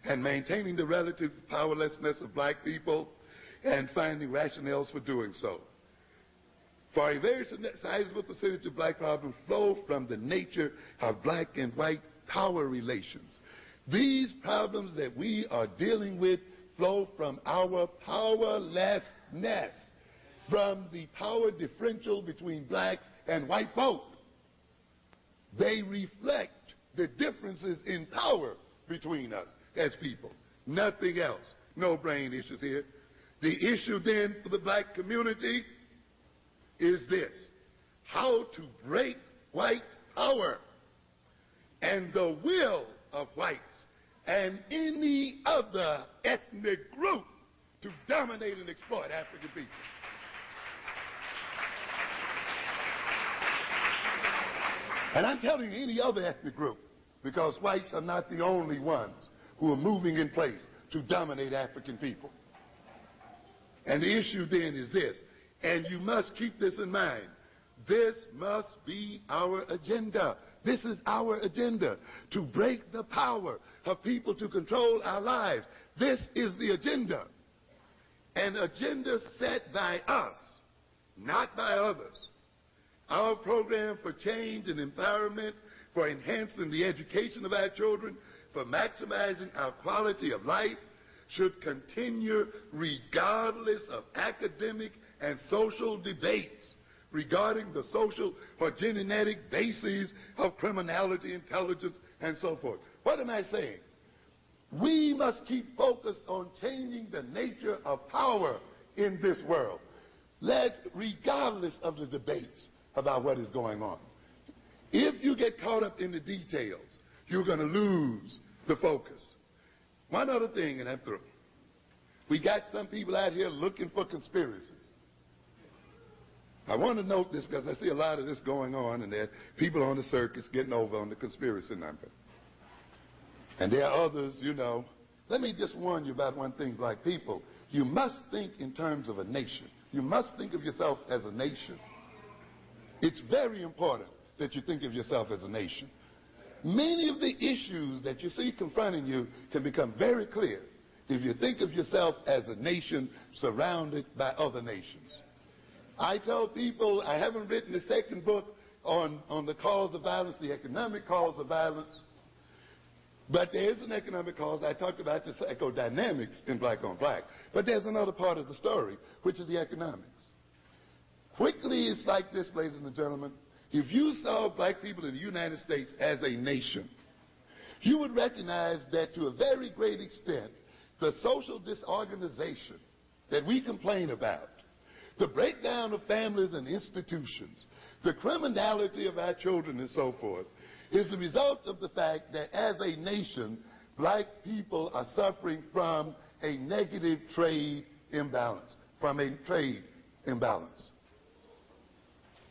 and maintaining the relative powerlessness of black people and finding rationales for doing so. For a very sizable percentage of black problems flow from the nature of black and white power relations. These problems that we are dealing with flow from our powerlessness, from the power differential between blacks and white folk. They reflect the differences in power between us as people. Nothing else. No brain issues here. The issue then for the black community is this: how to break white power and the will of whites and any other ethnic group to dominate and exploit African people. And I'm telling you, any other ethnic group, because whites are not the only ones who are moving in place to dominate African people. And the issue then is this, and you must keep this in mind, this must be our agenda. This is our agenda, to break the power of people to control our lives. This is the agenda. An agenda set by us, not by others. Our program for change and empowerment, for enhancing the education of our children, for maximizing our quality of life, should continue regardless of academic and social debates regarding the social or genetic bases of criminality, intelligence, and so forth. What am I saying? We must keep focused on changing the nature of power in this world, regardless of the debates about what is going on. If you get caught up in the details, you're going to lose the focus. One other thing, and I'm through. We got some people out here looking for conspiracies. I want to note this because I see a lot of this going on, and there are people on the circus getting over on the conspiracy number. And there are others, you know. Let me just warn you about one thing, black people. You must think in terms of a nation. You must think of yourself as a nation. It's very important that you think of yourself as a nation. Many of the issues that you see confronting you can become very clear if you think of yourself as a nation surrounded by other nations. I tell people I haven't written the second book on the cause of violence, the economic cause of violence, but there is an economic cause. I talked about the psychodynamics in Black on Black, but there's another part of the story, which is the economics. Quickly, it's like this, ladies and gentlemen. If you saw black people in the United States as a nation, you would recognize that to a very great extent, the social disorganization that we complain about, the breakdown of families and institutions, the criminality of our children and so forth, is the result of the fact that as a nation, black people are suffering from a negative trade imbalance,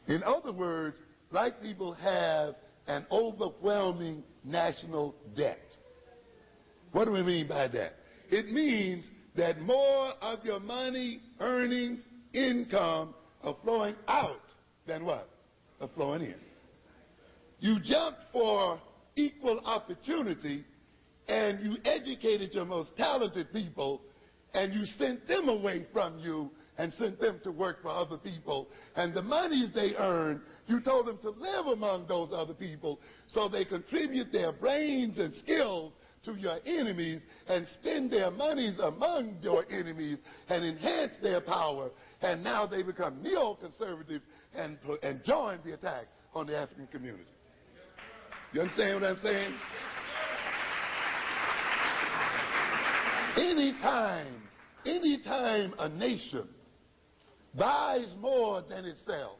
In other words, black people have an overwhelming national debt. What do we mean by that? It means that more of your money, earnings, income are flowing out than what? Are flowing in. You jumped for equal opportunity and you educated your most talented people and you sent them away from you and sent them to work for other people. And the monies they earn, you told them to live among those other people so they contribute their brains and skills to your enemies and spend their monies among your enemies and enhance their power. And now they become neoconservative and join the attack on the African community. You understand what I'm saying? Anytime a nation buys more than it sells,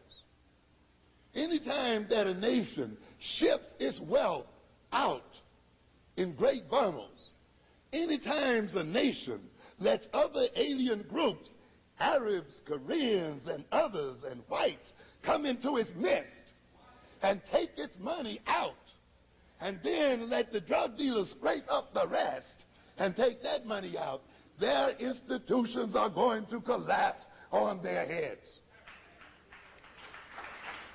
anytime that a nation ships its wealth out in great bundles, anytime a nation lets other alien groups, Arabs, Koreans, and others, and whites, come into its midst and take its money out, and then let the drug dealers scrape up the rest and take that money out, their institutions are going to collapse on their heads.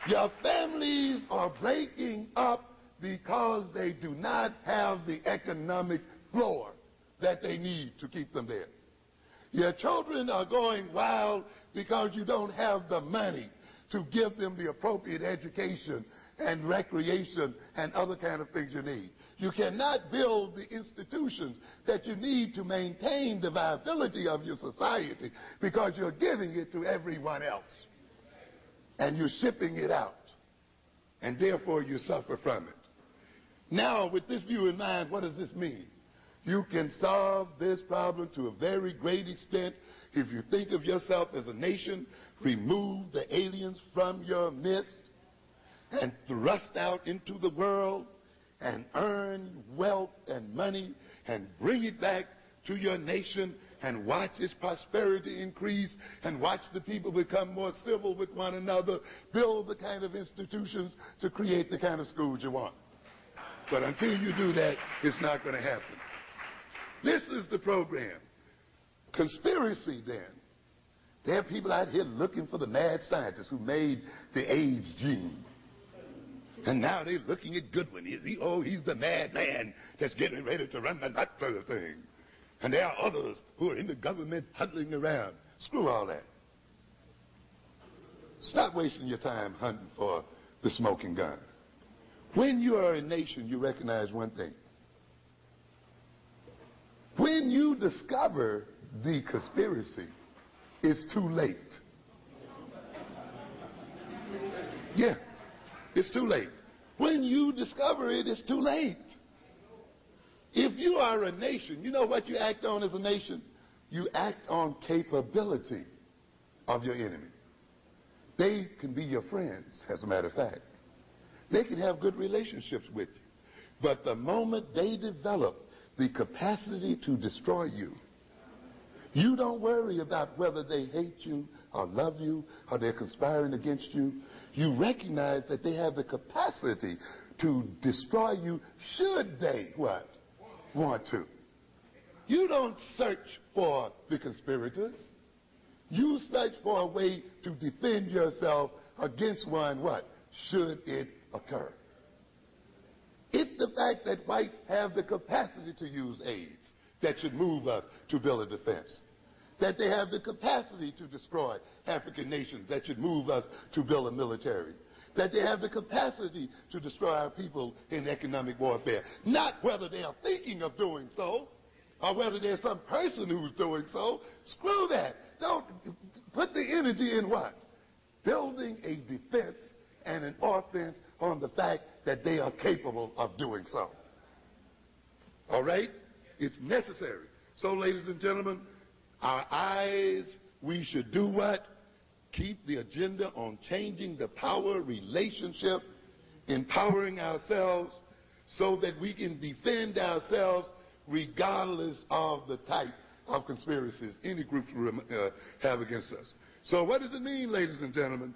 Your families are breaking up because they do not have the economic floor that they need to keep them there. Your children are going wild because you don't have the money to give them the appropriate education and recreation and other kind of things you need. You cannot build the institutions that you need to maintain the viability of your society because you're giving it to everyone else. And you're shipping it out. And therefore you suffer from it. Now, with this view in mind, what does this mean? You can solve this problem to a very great extent if you think of yourself as a nation, remove the aliens from your midst, and thrust out into the world and earn wealth and money and bring it back to your nation and watch its prosperity increase and watch the people become more civil with one another, build the kind of institutions to create the kind of schools you want. But until you do that, it's not going to happen. This is the program. Conspiracy, then. There are people out here looking for the mad scientists who made the AIDS gene. And now they're looking at Goodwin. He's the madman that's getting ready to run the nut sort of thing. And there are others who are in the government huddling around. Screw all that. Stop wasting your time hunting for the smoking gun. When you are a nation, you recognize one thing. When you discover the conspiracy, it's too late. Yeah. It's too late. When you discover it, it's too late. If you are a nation, you know what you act on as a nation? You act on capability of your enemy. They can be your friends, as a matter of fact. They can have good relationships with you. But the moment they develop the capacity to destroy you, you don't worry about whether they hate you or love you or they're conspiring against you. You recognize that they have the capacity to destroy you should they, what? Want to. You don't search for the conspirators. You search for a way to defend yourself against one, what? Should it occur. It's the fact that whites have the capacity to use AIDS that should move us to build a defense. that they have the capacity to destroy African nations that should move us to build a military, that they have the capacity to destroy our people in economic warfare. Not whether they are thinking of doing so or whether there's some person who's doing so. Screw that. Don't put the energy in what? Building a defense and an offense on the fact that they are capable of doing so. All right? It's necessary. So, ladies and gentlemen, our eyes, we should do what? Keep the agenda on changing the power relationship, empowering ourselves so that we can defend ourselves regardless of the type of conspiracies any groups have against us. So what does it mean, ladies and gentlemen?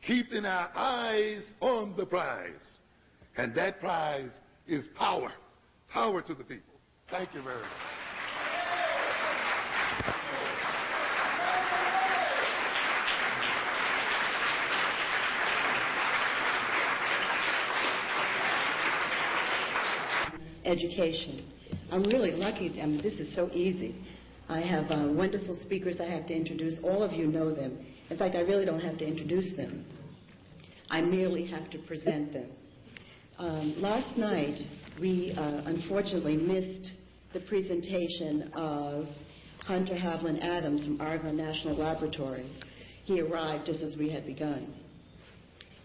Keeping our eyes on the prize. And that prize is power. Power to the people. Thank you very much. Education. I'm really lucky. I mean, this is so easy. I have wonderful speakers I have to introduce. All of you know them. In fact, I really don't have to introduce them. I merely have to present them. Last night, we unfortunately missed the presentation of Hunter Havlin Adams from Argonne National Laboratory. He arrived just as we had begun.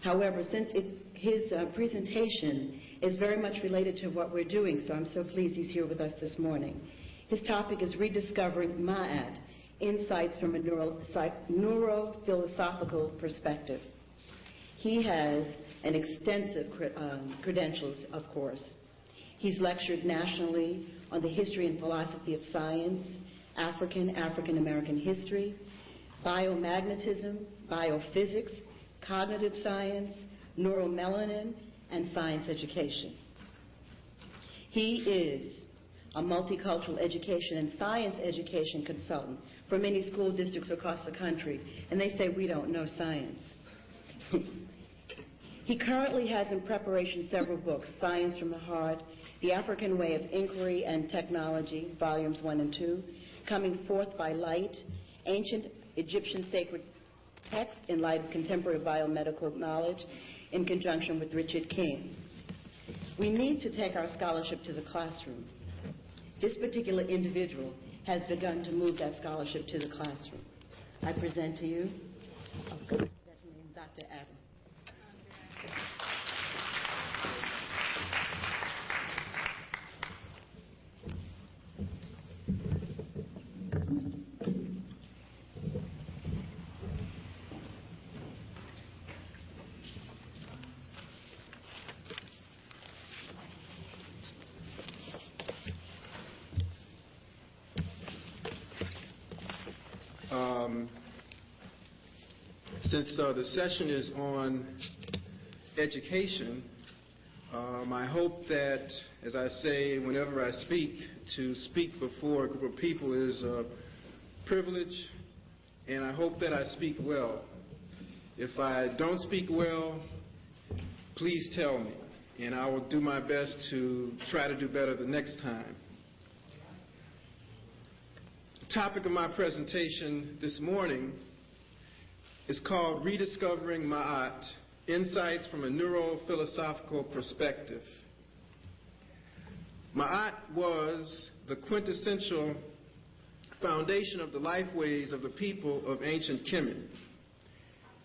However, since his presentation is very much related to what we're doing, so I'm so pleased he's here with us this morning. His topic is Rediscovering Ma'at, Insights from a Neurophilosophical Perspective. He has an extensive credentials, of course. He's lectured nationally on the history and philosophy of science, African-American history, biomagnetism, biophysics, cognitive science, neuromelanin, and science education. He is a multicultural education and science education consultant for many school districts across the country, and they say we don't know science. He currently has in preparation several books: Science from the Heart, The African Way of Inquiry and Technology, Volumes 1 and 2, Coming Forth by Light, Ancient Egyptian Sacred Texts in Light of Contemporary Biomedical Knowledge, in conjunction with Richard King. We need to take our scholarship to the classroom. This particular individual has begun to move that scholarship to the classroom. I present to you Dr. Adam. Since the session is on education, I hope that, as I say whenever I speak, to speak before a group of people is a privilege, and I hope that I speak well. If I don't speak well, please tell me, and I will do my best to try to do better the next time. The topic of my presentation this morning is called Rediscovering Ma'at, Insights from a Neurophilosophical Perspective. Ma'at was the quintessential foundation of the lifeways of the people of ancient Kemet.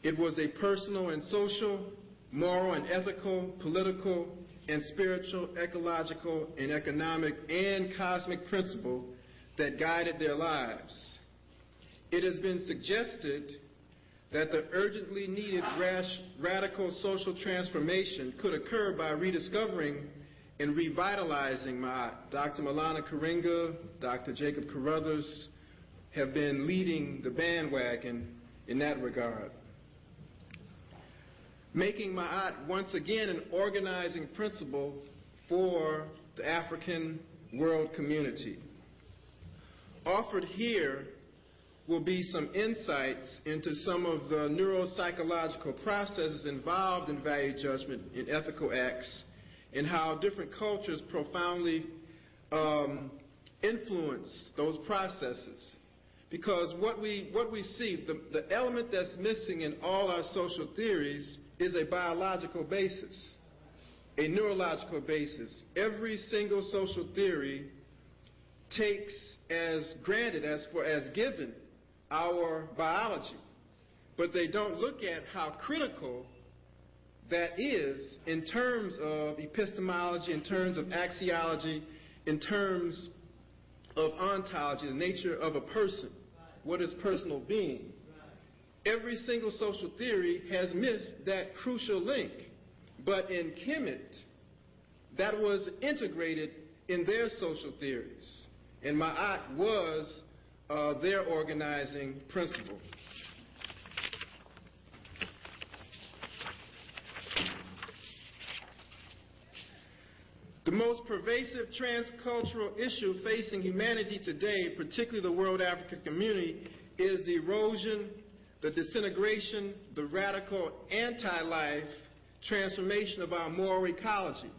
It was a personal and social, moral and ethical, political and spiritual, ecological and economic and cosmic principle that guided their lives. It has been suggested that the urgently needed radical social transformation could occur by rediscovering and revitalizing Ma'at. Dr. Malana Karinga, Dr. Jacob Carruthers have been leading the bandwagon in that regard. Making Ma'at once again an organizing principle for the African world community. Offered here will be some insights into some of the neuropsychological processes involved in value judgment in ethical acts and how different cultures profoundly influence those processes. Because what we see, the element that's missing in all our social theories is a biological basis, a neurological basis. Every single social theory takes as granted, as given, our biology. But they don't look at how critical that is in terms of epistemology, in terms of axiology, in terms of ontology, the nature of a person. What is personal being? Every single social theory has missed that crucial link. But in Kemet, that was integrated in their social theories. And Ma'at was their organizing principle. The most pervasive transcultural issue facing humanity today, particularly the world African community, is the erosion, the disintegration, the radical anti-life transformation of our moral ecology.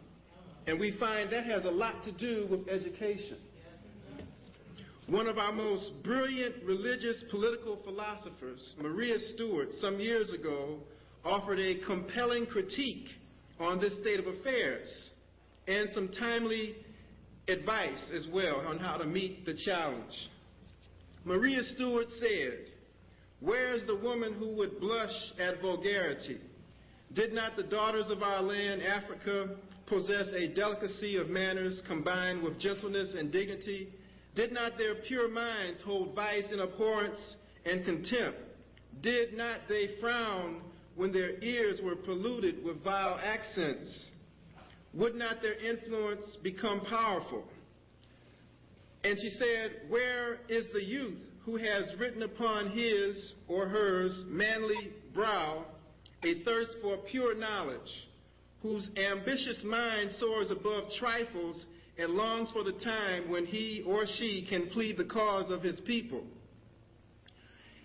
And we find that has a lot to do with education. One of our most brilliant religious political philosophers, Maria Stewart, some years ago, offered a compelling critique on this state of affairs and some timely advice as well on how to meet the challenge. Maria Stewart said, "Where is the woman who would blush at vulgarity? Did not the daughters of our land, Africa, possess a delicacy of manners combined with gentleness and dignity? Did not their pure minds hold vice in abhorrence and contempt? Did not they frown when their ears were polluted with vile accents? Would not their influence become powerful?" And she said, "Where is the youth who has written upon his or hers manly brow a thirst for pure knowledge, whose ambitious mind soars above trifles and longs for the time when he or she can plead the cause of his people?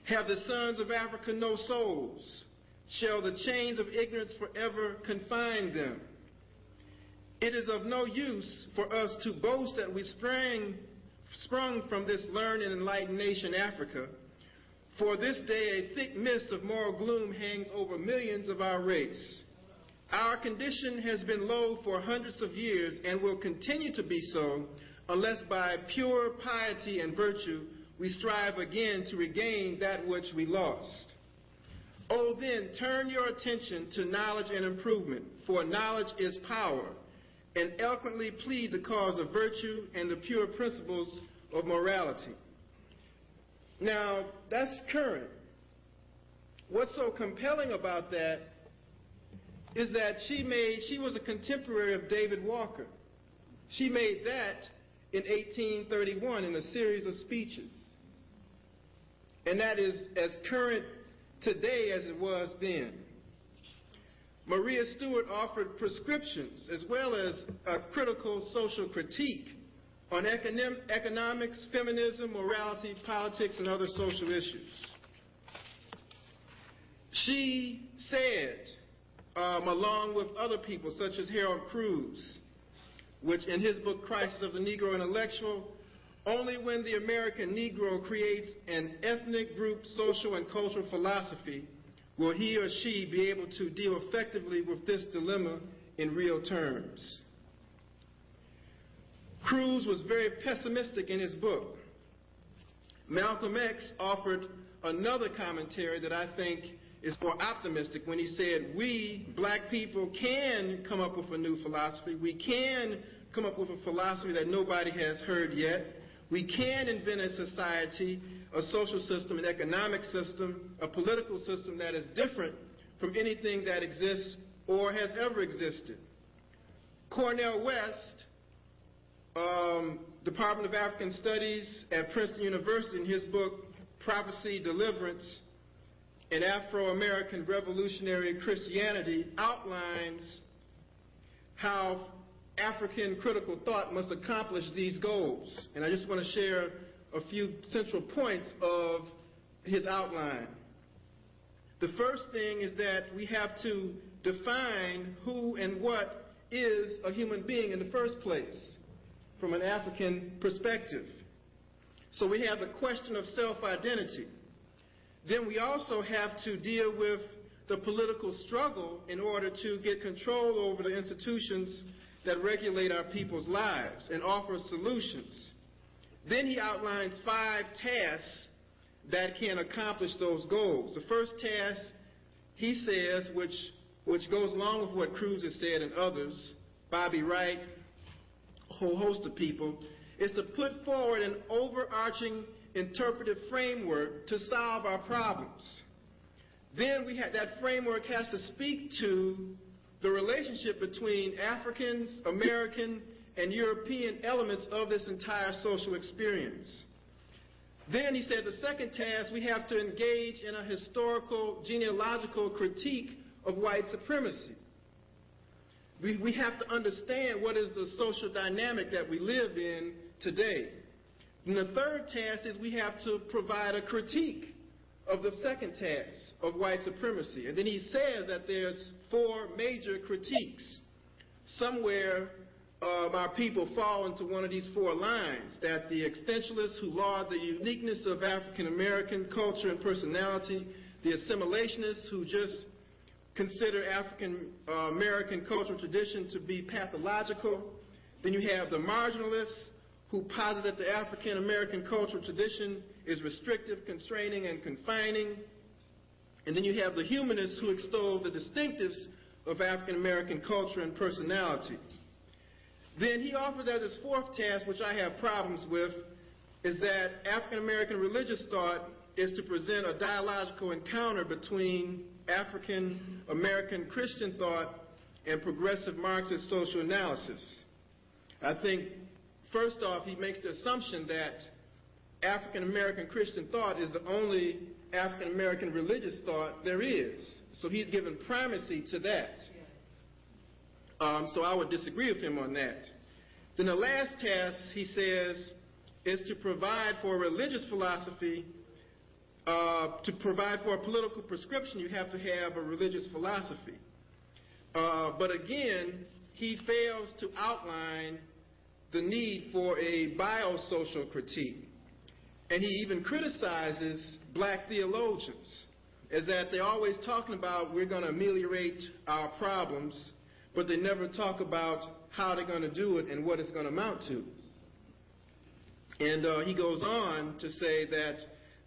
Have the sons of Africa no souls? Shall the chains of ignorance forever confine them? It is of no use for us to boast that we sprung from this learned and enlightened nation, Africa. For this day a thick mist of moral gloom hangs over millions of our race. Our condition has been low for hundreds of years and will continue to be so unless by pure piety and virtue we strive again to regain that which we lost. Oh, then turn your attention to knowledge and improvement, for knowledge is power, and eloquently plead the cause of virtue and the pure principles of morality." Now, that's current. What's so compelling about that is that she was a contemporary of David Walker. She made that in 1831 in a series of speeches. And that is as current today as it was then. Maria Stewart offered prescriptions as well as a critical social critique on economics, feminism, morality, politics, and other social issues. She said, along with other people such as Harold Cruz, which in his book Crisis of the Negro Intellectual, only when the American Negro creates an ethnic group social and cultural philosophy will he or she be able to deal effectively with this dilemma in real terms. Cruz was very pessimistic in his book. Malcolm X offered another commentary that I think is more optimistic when he said, we, black people, can come up with a new philosophy. We can come up with a philosophy that nobody has heard yet. We can invent a society, a social system, an economic system, a political system that is different from anything that exists or has ever existed. Cornel West, Department of African Studies at Princeton University, in his book Prophecy, Deliverance, and Afro-American Revolutionary Christianity, outlines how African critical thought must accomplish these goals. And I just want to share a few central points of his outline. The first thing is that we have to define who and what is a human being in the first place from an African perspective. So we have the question of self-identity. Then we also have to deal with the political struggle in order to get control over the institutions that regulate our people's lives and offer solutions. Then he outlines 5 tasks that can accomplish those goals. The first task, he says, which goes along with what Cruz has said and others, Bobby Wright, a whole host of people, is to put forward an overarching interpretive framework to solve our problems. Then that framework has to speak to the relationship between Africans, American, and European elements of this entire social experience. Then he said the second task, we have to engage in a historical, genealogical critique of white supremacy. We have to understand what is the social dynamic that we live in today. And the third task is we have to provide a critique of the second task of white supremacy. And then he says that there's 4 major critiques. Somewhere our people fall into one of these 4 lines, that the extensionists who laud the uniqueness of African American culture and personality, the assimilationists who just consider African American cultural tradition to be pathological. Then you have the marginalists who posit that the African American cultural tradition is restrictive, constraining, and confining. And then you have the humanists who extol the distinctives of African American culture and personality. Then he offers as his 4th task, which I have problems with, is that African American religious thought is to present a dialogical encounter between African American Christian thought and progressive Marxist social analysis. I think, first off, he makes the assumption that African American Christian thought is the only African American religious thought there is. So he's given primacy to that. So I would disagree with him on that. Then the last task, he says, is to provide for a religious philosophy. To provide for a political prescription, you have to have a religious philosophy. But again, he fails to outline the need for a biosocial critique. And he even criticizes black theologians, as that they're always talking about we're going to ameliorate our problems, but they never talk about how they're going to do it and what it's going to amount to. And he goes on to say that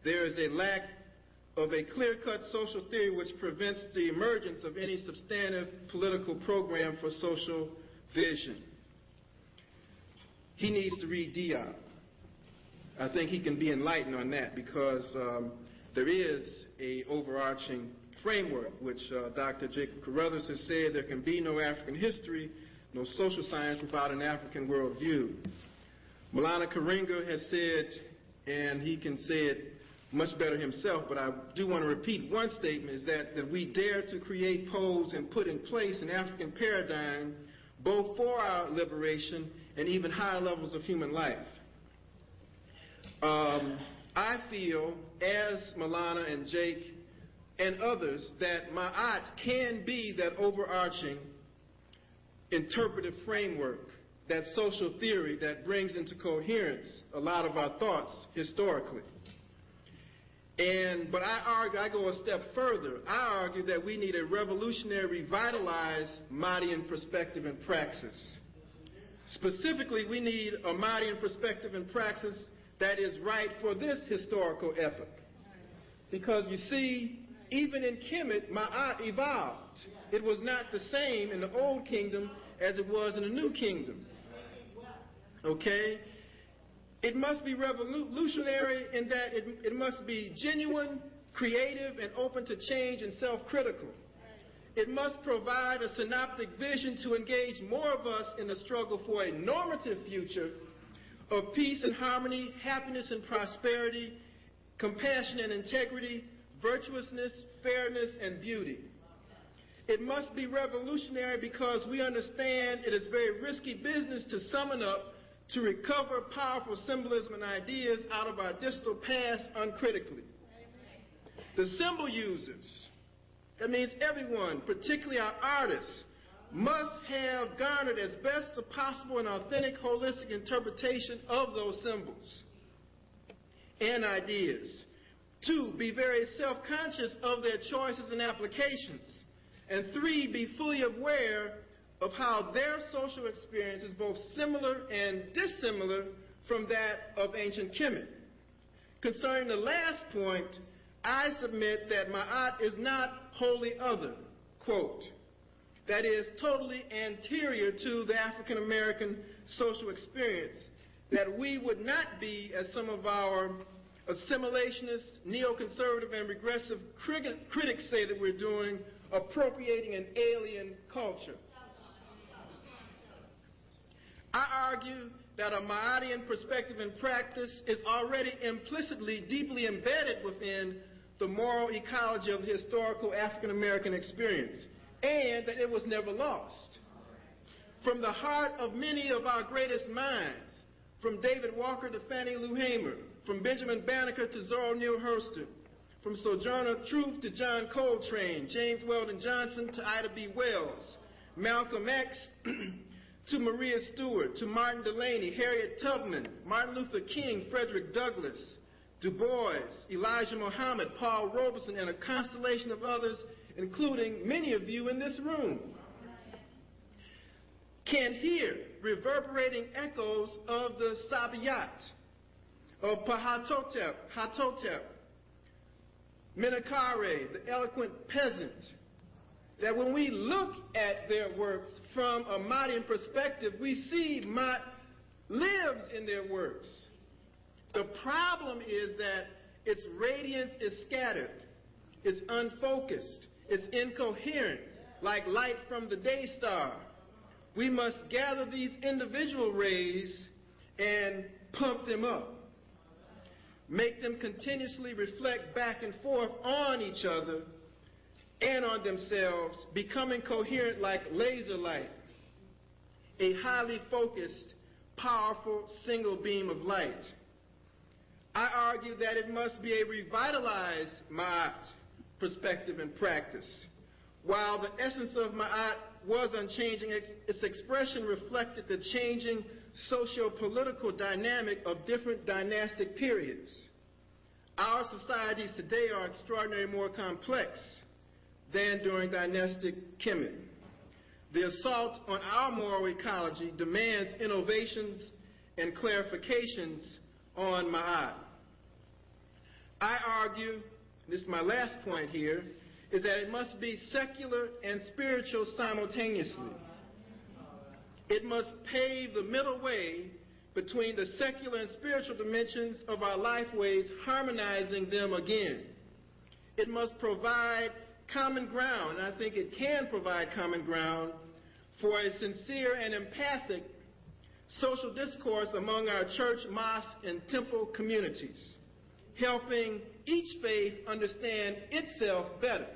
there is a lack of a clear-cut social theory which prevents the emergence of any substantive political program for social vision. He needs to read Diop. I think he can be enlightened on that, because there is an overarching framework, which Dr. Jacob Carruthers has said there can be no African history, no social science without an African worldview. Maulana Karenga has said, and he can say it much better himself, but I do want to repeat one statement, is that we dare to create, pose, and put in place an African paradigm both for our liberation and even higher levels of human life. I feel, as Maulana and Jake and others, that Ma'at can be that overarching interpretive framework, that social theory that brings into coherence a lot of our thoughts historically. But I go a step further. I argue that we need a revolutionary, revitalized Mahdian perspective and praxis. Specifically, we need a Mahdian perspective and praxis that is right for this historical epoch. Because you see, even in Kemet, Ma'at evolved. It was not the same in the old kingdom as it was in the new kingdom. Okay? It must be revolutionary in that it must be genuine, creative, and open to change and self-critical. It must provide a synoptic vision to engage more of us in the struggle for a normative future of peace and harmony, happiness and prosperity, compassion and integrity, virtuousness, fairness, and beauty. It must be revolutionary because we understand it is very risky business to summon up to recover powerful symbolism and ideas out of our distal past uncritically. The symbol users, that means everyone, particularly our artists, must have garnered as best as possible an authentic, holistic interpretation of those symbols. and ideas. 2, be very self-conscious of their choices and applications. And 3, be fully aware of how their social experience is both similar and dissimilar from that of ancient Kemet. Concerning the last point, I submit that Ma'at is not wholly other, quote, that is totally anterior to the African American social experience, that we would not be, as some of our assimilationist, neoconservative, and regressive critics say that we're doing, appropriating an alien culture. I argue that a Ma'atian perspective and practice is already implicitly, deeply embedded within the moral ecology of the historical African American experience, and that it was never lost. From the heart of many of our greatest minds, from David Walker to Fannie Lou Hamer, from Benjamin Banneker to Zora Neale Hurston, from Sojourner Truth to John Coltrane, James Weldon Johnson to Ida B. Wells, Malcolm X to Maria Stewart, to Martin Delaney, Harriet Tubman, Martin Luther King, Frederick Douglass, Du Bois, Elijah Muhammad, Paul Robeson, and a constellation of others, including many of you in this room, can hear reverberating echoes of the Sabayat, of Hatotep, Menakare, the eloquent peasant, that when we look at their works from a Ma'atian perspective, we see Ma'at lives in their works. The problem is that its radiance is scattered, it's unfocused, it's incoherent, like light from the day star. We must gather these individual rays and pump them up, make them continuously reflect back and forth on each other and on themselves, becoming coherent like laser light, a highly focused, powerful single beam of light. I argue that it must be a revitalized Ma'at perspective and practice. While the essence of Ma'at was unchanging, its expression reflected the changing socio-political dynamic of different dynastic periods. Our societies today are extraordinarily more complex than during dynastic Kemet. The assault on our moral ecology demands innovations and clarifications on Ma'at. I argue, this is my last point here, is that it must be secular and spiritual simultaneously. It must pave the middle way between the secular and spiritual dimensions of our lifeways, harmonizing them again. It must provide common ground, and I think it can provide common ground, for a sincere and empathic social discourse among our church, mosque, and temple communities, helping each faith understand itself better,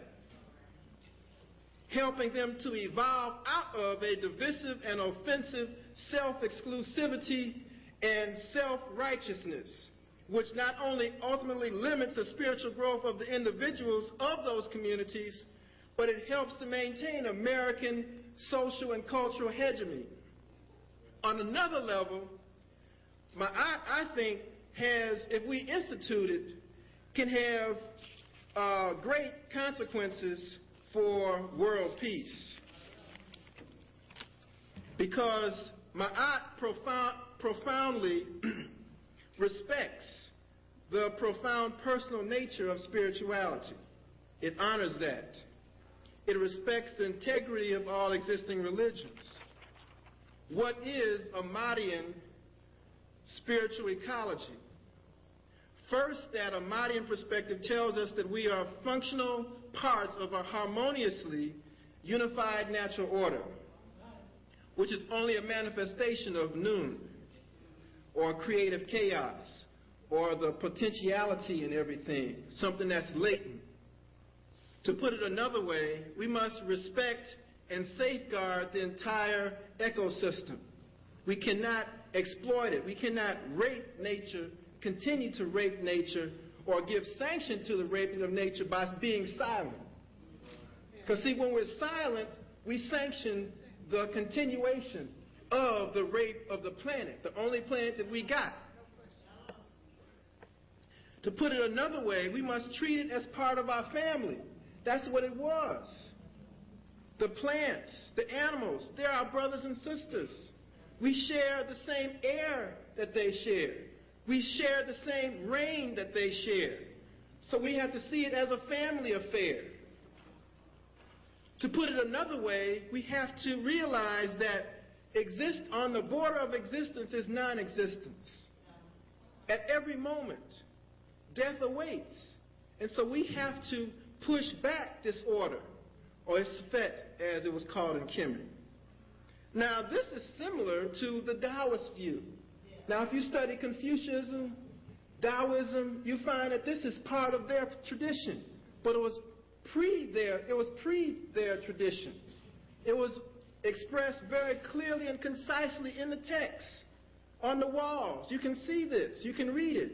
helping them to evolve out of a divisive and offensive self-exclusivity and self-righteousness, which not only ultimately limits the spiritual growth of the individuals of those communities, but it helps to maintain American social and cultural hegemony. On another level, I think if we institute it, can have great consequences for world peace. Because Ma'at profoundly respects the profound personal nature of spirituality. It honors that. It respects the integrity of all existing religions. What is a Ma'atian spiritual ecology? First, that a Ma'atian perspective tells us that we are functional parts of a harmoniously unified natural order, which is only a manifestation of noon, or creative chaos, or the potentiality in everything, something that's latent. To put it another way, we must respect and safeguard the entire ecosystem. We cannot exploit it. We cannot rape nature, continue to rape nature, or give sanction to the raping of nature by being silent. Because see, when we're silent, we sanction the continuation of the rape of the planet, the only planet that we got. To put it another way, we must treat it as part of our family. That's what it was. The plants, the animals, they're our brothers and sisters. We share the same air that they share. We share the same rain that they share. So we have to see it as a family affair. To put it another way, we have to realize that on the border of existence is non-existence. At every moment, death awaits. And so we have to push back this order, or Sfet, as it was called in Kemet. Now, this is similar to the Taoist view. Now, if you study Confucianism, Taoism, you find that this is part of their tradition. But it was pre their tradition. It was expressed very clearly and concisely in the text, on the walls. You can see this. You can read it.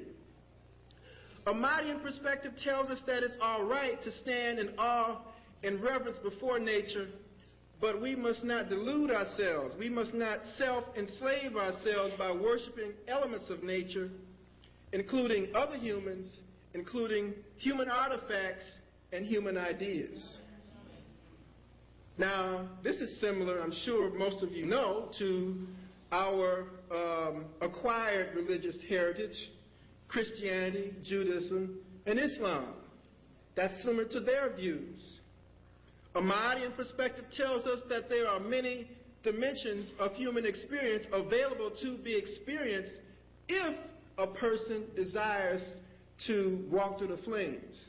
A Mahdian perspective tells us that it's all right to stand in awe and reverence before nature, but we must not delude ourselves. We must not self-enslave ourselves by worshiping elements of nature, including other humans, including human artifacts and human ideas. Now, this is similar, I'm sure most of you know, to our acquired religious heritage, Christianity, Judaism, and Islam. That's similar to their views. A Mahdian perspective tells us that there are many dimensions of human experience available to be experienced if a person desires to walk through the flames.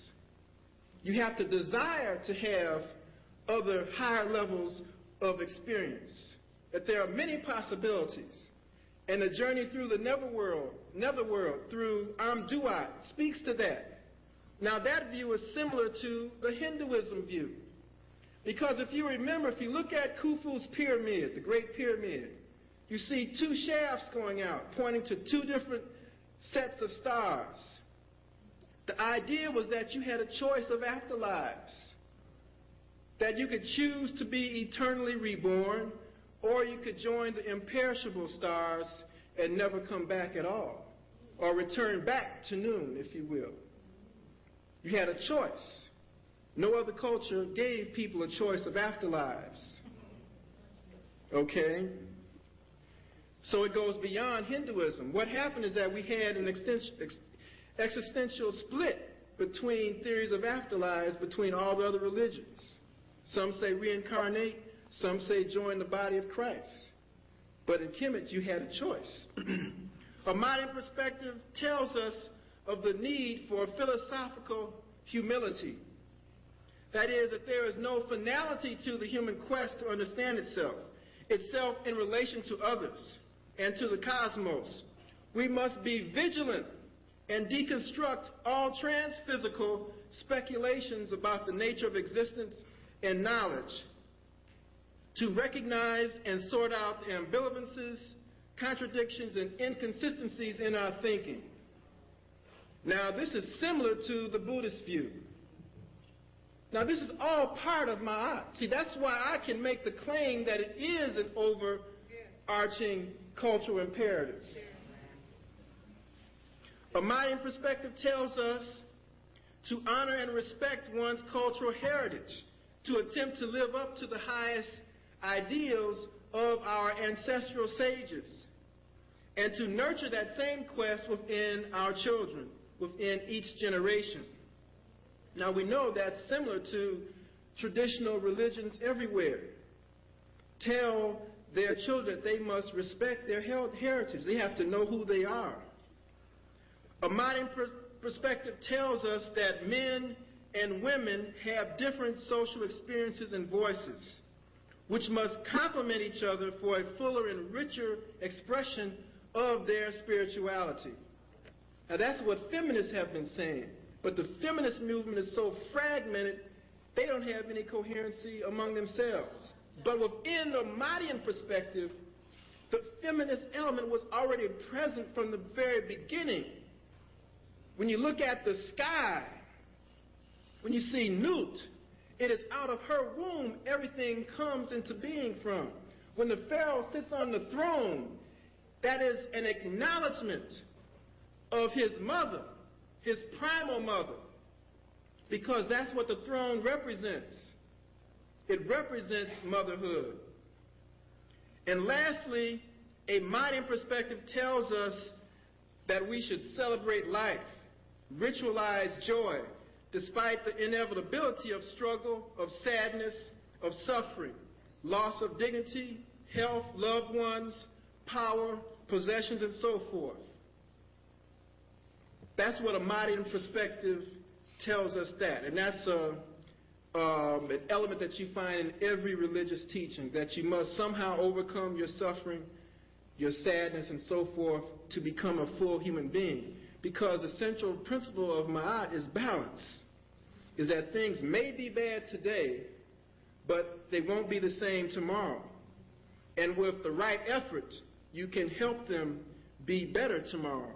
You have to desire to have other higher levels of experience, that there are many possibilities. And the journey through the netherworld through Amduat speaks to that. Now that view is similar to the Hinduism view. Because if you remember, if you look at Khufu's pyramid, the Great Pyramid, you see two shafts going out, pointing to two different sets of stars. The idea was that you had a choice of afterlives, that you could choose to be eternally reborn, or you could join the imperishable stars and never come back at all, or return back to noon, if you will. You had a choice. No other culture gave people a choice of afterlives. Okay? So it goes beyond Hinduism. What happened is that we had an existential split between theories of afterlives between all the other religions. Some say reincarnate, some say join the body of Christ. But in Kemet, you had a choice. A modern perspective tells us of the need for philosophical humility. That is, that there is no finality to the human quest to understand itself in relation to others and to the cosmos. We must be vigilant and deconstruct all transphysical speculations about the nature of existence and knowledge, to recognize and sort out the ambivalences, contradictions, and inconsistencies in our thinking. Now, this is similar to the Buddhist view. Now, this is all part of Ma'at. See, that's why I can make the claim that it is an overarching cultural imperative. A Mayan perspective tells us to honor and respect one's cultural heritage, to attempt to live up to the highest ideals of our ancestral sages, and to nurture that same quest within our children, within each generation. Now we know that's similar to traditional religions everywhere. Tell their children that they must respect their heritage. They have to know who they are. A modern perspective tells us that men and women have different social experiences and voices, which must complement each other for a fuller and richer expression of their spirituality. Now that's what feminists have been saying. But the feminist movement is so fragmented, they don't have any coherency among themselves. But within the Mahdian perspective, the feminist element was already present from the very beginning. When you look at the sky, when you see Nut, it is out of her womb everything comes into being from. When the Pharaoh sits on the throne, that is an acknowledgement of his mother, his primal mother, because that's what the throne represents. It represents motherhood. And lastly, a modern perspective tells us that we should celebrate life, ritualize joy, despite the inevitability of struggle, of sadness, of suffering, loss of dignity, health, loved ones, power, possessions, and so forth. That's what a modern perspective tells us that. And that's an element that you find in every religious teaching, that you must somehow overcome your suffering, your sadness, and so forth to become a full human being. Because the central principle of Ma'at is balance, is that things may be bad today, but they won't be the same tomorrow. And with the right effort, you can help them be better tomorrow.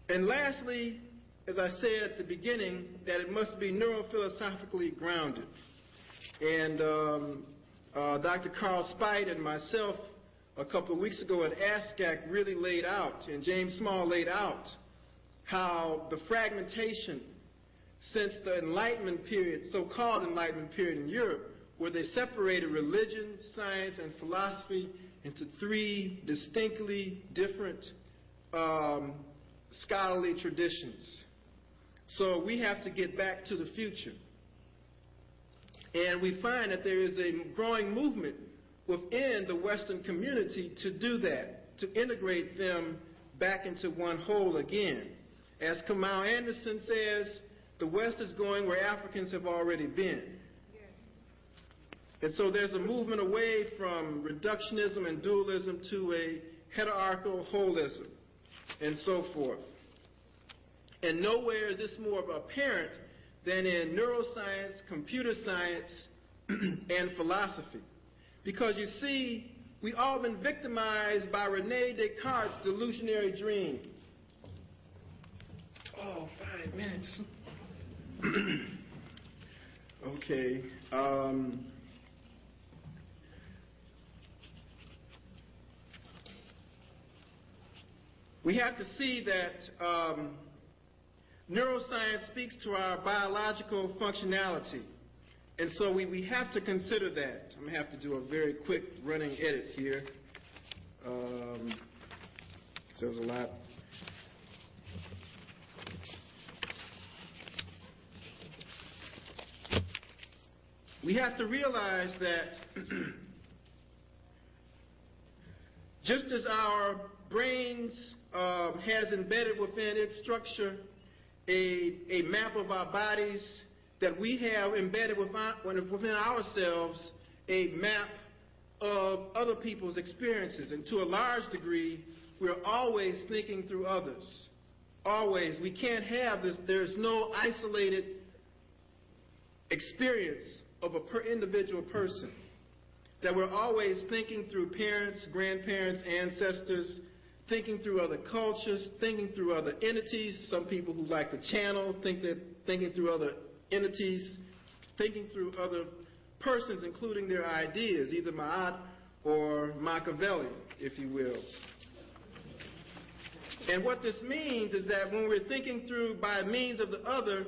And lastly, as I said at the beginning, that it must be neurophilosophically grounded. And Dr. Carl Spite and myself a couple of weeks ago at ASCAC really laid out, and James Small laid out, how the fragmentation since the Enlightenment period, so-called Enlightenment period in Europe, where they separated religion, science, and philosophy into three distinctly different scholarly traditions. So we have to get back to the future. And we find that there is a growing movement within the Western community to do that, to integrate them back into one whole again. As Kamau Anderson says, the West is going where Africans have already been. And so there's a movement away from reductionism and dualism to a hierarchical holism and so forth. And nowhere is this more apparent than in neuroscience, computer science, and philosophy. Because you see, we've all been victimized by Rene Descartes' delusionary dream. Oh, 5 minutes. Okay. We have to see that neuroscience speaks to our biological functionality. And so we have to consider that. I'm going to have to do a very quick running edit here. There's a lot. We have to realize that just as our brains has embedded within its structure a map of our bodies, that we have embedded within ourselves a map of other people's experiences. And to a large degree, we're always thinking through others. Always. We can't have this. There's no isolated experience of an individual person. That we're always thinking through parents, grandparents, ancestors, thinking through other cultures, thinking through other entities. Some people who like to channel think that thinking through other entities, thinking through other persons, including their ideas, either Ma'at or Machiavelli, if you will. And what this means is that when we're thinking through by means of the other,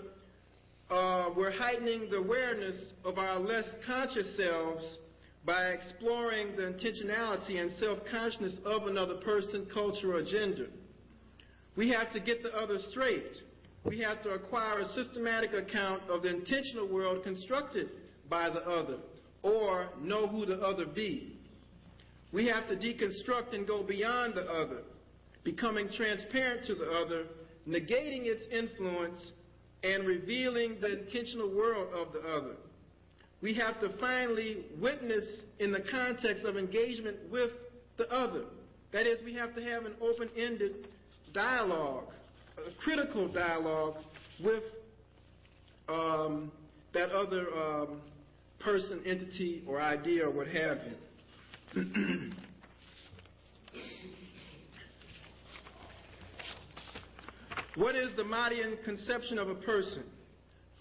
we're heightening the awareness of our less conscious selves by exploring the intentionality and self-consciousness of another person, culture, or gender. We have to get the other straight. We have to acquire a systematic account of the intentional world constructed by the other, or know who the other be. We have to deconstruct and go beyond the other, becoming transparent to the other, negating its influence, and revealing the intentional world of the other. We have to finally witness in the context of engagement with the other. That is, we have to have an open-ended dialogue, a critical dialogue with that other person, entity, or idea, or what have you. What is the Mahdian conception of a person?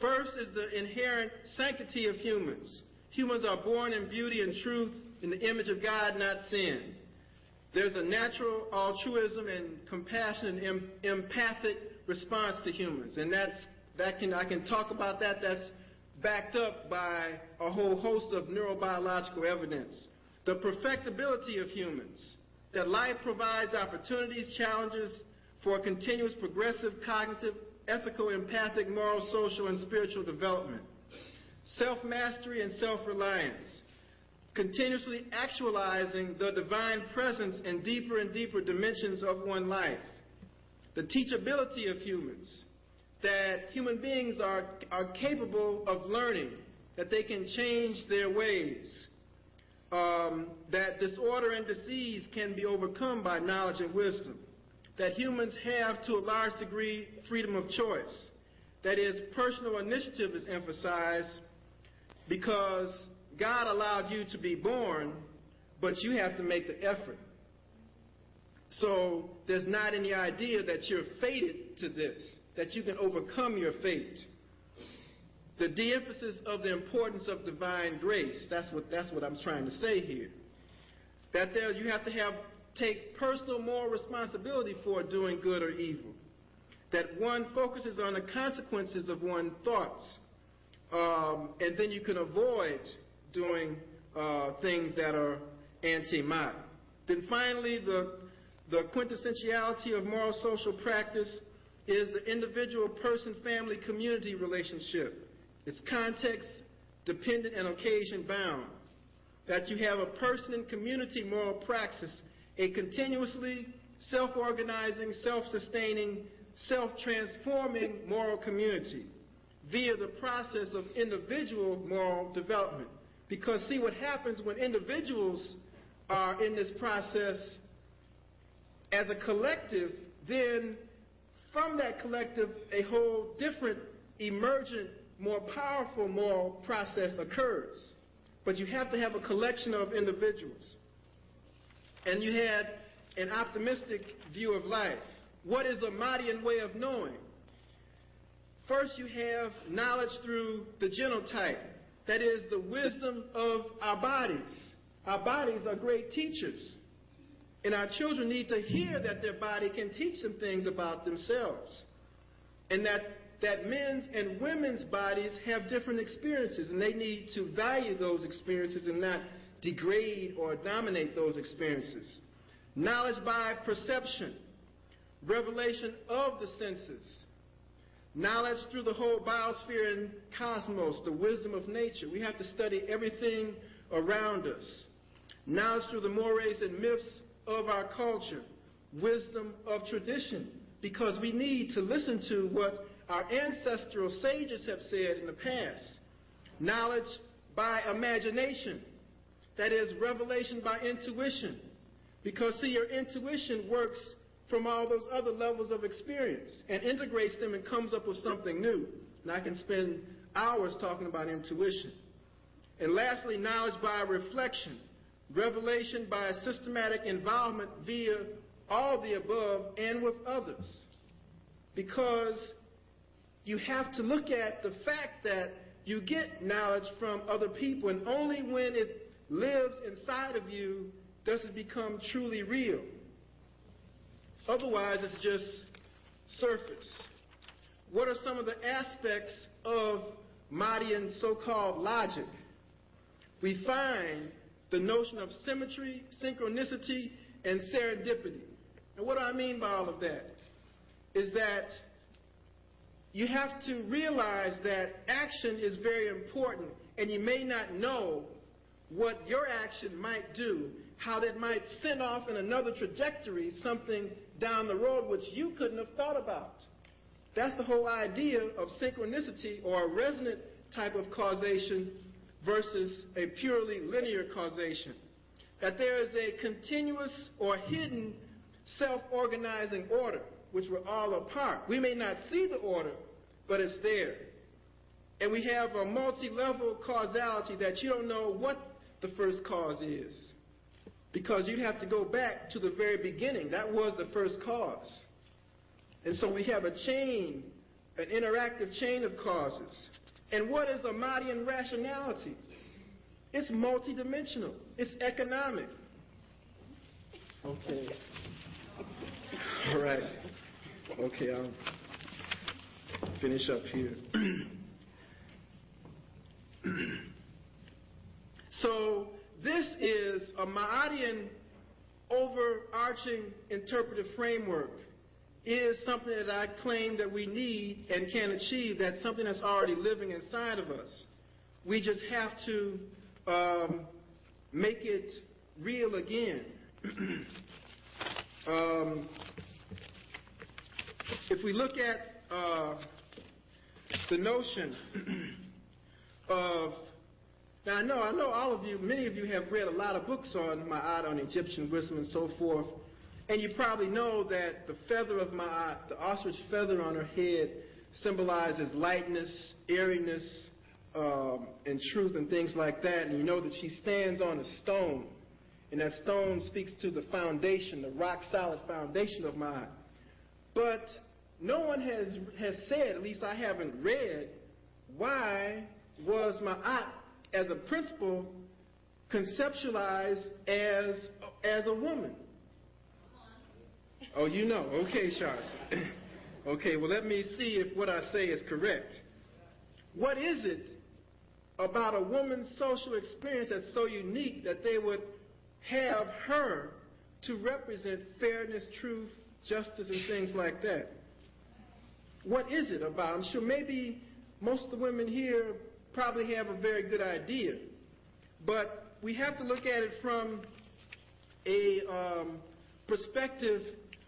First is the inherent sanctity of humans. Humans are born in beauty and truth, in the image of God, not sin. There's a natural altruism and compassion and empathic response to humans, and I can talk about that. That's backed up by a whole host of neurobiological evidence. The perfectibility of humans, that life provides opportunities, challenges for continuous progressive cognitive, ethical, empathic, moral, social, and spiritual development. Self-mastery and self-reliance, continuously actualizing the divine presence in deeper and deeper dimensions of one life. The teachability of humans, that human beings are capable of learning, that they can change their ways, that disorder and disease can be overcome by knowledge and wisdom, that humans have, to a large degree, freedom of choice. That is, personal initiative is emphasized because God allowed you to be born, but you have to make the effort. So there's not any idea that you're fated to this, that you can overcome your fate. The de-emphasis of the importance of divine grace, that's what I'm trying to say here. That you have to take personal moral responsibility for doing good or evil. That one focuses on the consequences of one's thoughts, and then you can avoid doing things that are anti-modern. Then finally, the quintessentiality of moral social practice is the individual person-family community relationship. It's context-dependent and occasion-bound. That you have a person and community moral praxis, a continuously self-organizing, self-sustaining, self-transforming moral community via the process of individual moral development. Because see, what happens when individuals are in this process as a collective, then from that collective, a whole different, emergent, more powerful moral process occurs. But you have to have a collection of individuals. And you had an optimistic view of life. What is a Mahdian way of knowing? First, you have knowledge through the genotype. That is the wisdom of our bodies. Our bodies are great teachers. And our children need to hear that their body can teach them things about themselves. And that men's and women's bodies have different experiences, and they need to value those experiences and not degrade or dominate those experiences. Knowledge by perception, revelation of the senses, knowledge through the whole biosphere and cosmos, the wisdom of nature. We have to study everything around us. Knowledge through the mores and myths of our culture, wisdom of tradition, because we need to listen to what our ancestral sages have said in the past. Knowledge by imagination, that is revelation by intuition, because see, your intuition works from all those other levels of experience and integrates them and comes up with something new. And I can spend hours talking about intuition. And lastly, knowledge by reflection, revelation by systematic involvement via all the above and with others. Because you have to look at the fact that you get knowledge from other people, and only when it lives inside of you does it become truly real. Otherwise, it's just surface. What are some of the aspects of Mahdian so-called logic? We find the notion of symmetry, synchronicity, and serendipity. And what do I mean by all of that? Is that you have to realize that action is very important, and you may not know what your action might do, how that might send off in another trajectory something down the road which you couldn't have thought about. That's the whole idea of synchronicity, or a resonant type of causation versus a purely linear causation. That there is a continuous or hidden self-organizing order, which we're all a part. We may not see the order, but it's there. And we have a multi-level causality that you don't know what the first cause is, because you'd have to go back to the very beginning. That was the first cause. And so we have a chain, an interactive chain of causes. And what is a Mahdian rationality? It's multidimensional. It's economic. Okay. All right. Okay, I'll finish up here. So this is a Ma'atian overarching interpretive framework. Is something that I claim that we need and can achieve. That's something that's already living inside of us. We just have to make it real again. If we look at the notion of, now I know all of you, many of you have read a lot of books on Ma'at, on Egyptian wisdom and so forth, and you probably know that the feather of Ma'at, the ostrich feather on her head, symbolizes lightness, airiness, and truth and things like that, and you know that she stands on a stone, and that stone speaks to the foundation, the rock-solid foundation of Ma'at. But no one has said, at least I haven't read, why was Ma'at as a principle conceptualized as a woman? Oh, you know. Okay, Charles. Okay, well, let me see if what I say is correct. What is it about a woman's social experience that's so unique that they would have her to represent fairness, truth, justice, and things like that? What is it about? I'm sure maybe most of the women here probably have a very good idea, but we have to look at it from a perspective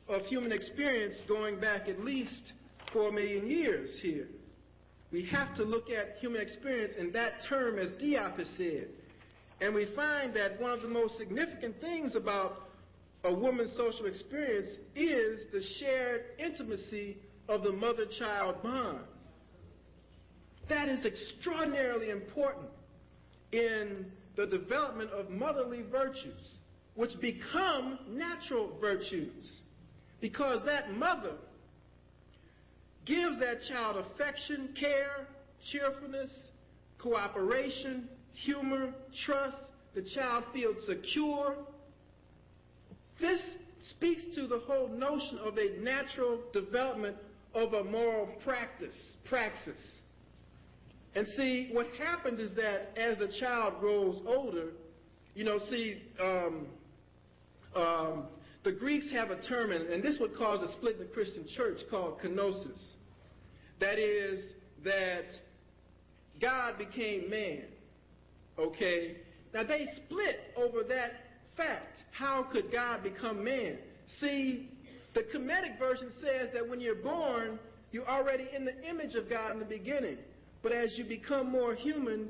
of human experience going back at least 4 million years here. We have to look at human experience in that term, as Diop has said. And we find that one of the most significant things about a woman's social experience is the shared intimacy of the mother-child bond. That is extraordinarily important in the development of motherly virtues, which become natural virtues, because that mother gives that child affection, care, cheerfulness, cooperation, humor, trust. The child feels secure. This speaks to the whole notion of a natural development of a moral praxis. And see, what happens is that as a child grows older, you know, the Greeks have a term, and this would cause a split in the Christian church, called kenosis. That is, that God became man. Okay? Now, they split over that fact. How could God become man? See, the Kemetic version says that when you're born, you're already in the image of God in the beginning. But as you become more human,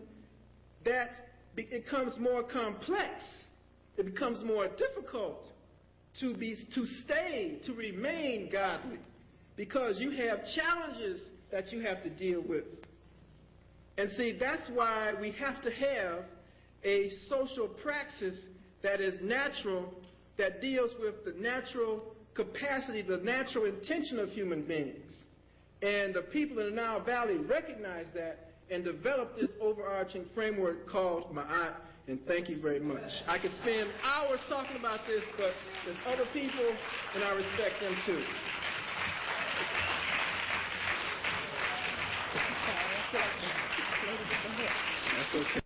it becomes more complex. It becomes more difficult to remain godly, because you have challenges that you have to deal with. And see, that's why we have to have a social praxis that is natural, that deals with the natural capacity, the natural intention of human beings. And the people in the Nile Valley recognize that and develop this overarching framework called Ma'at. And thank you very much. I could spend hours talking about this, but there's other people, and I respect them too. That's okay.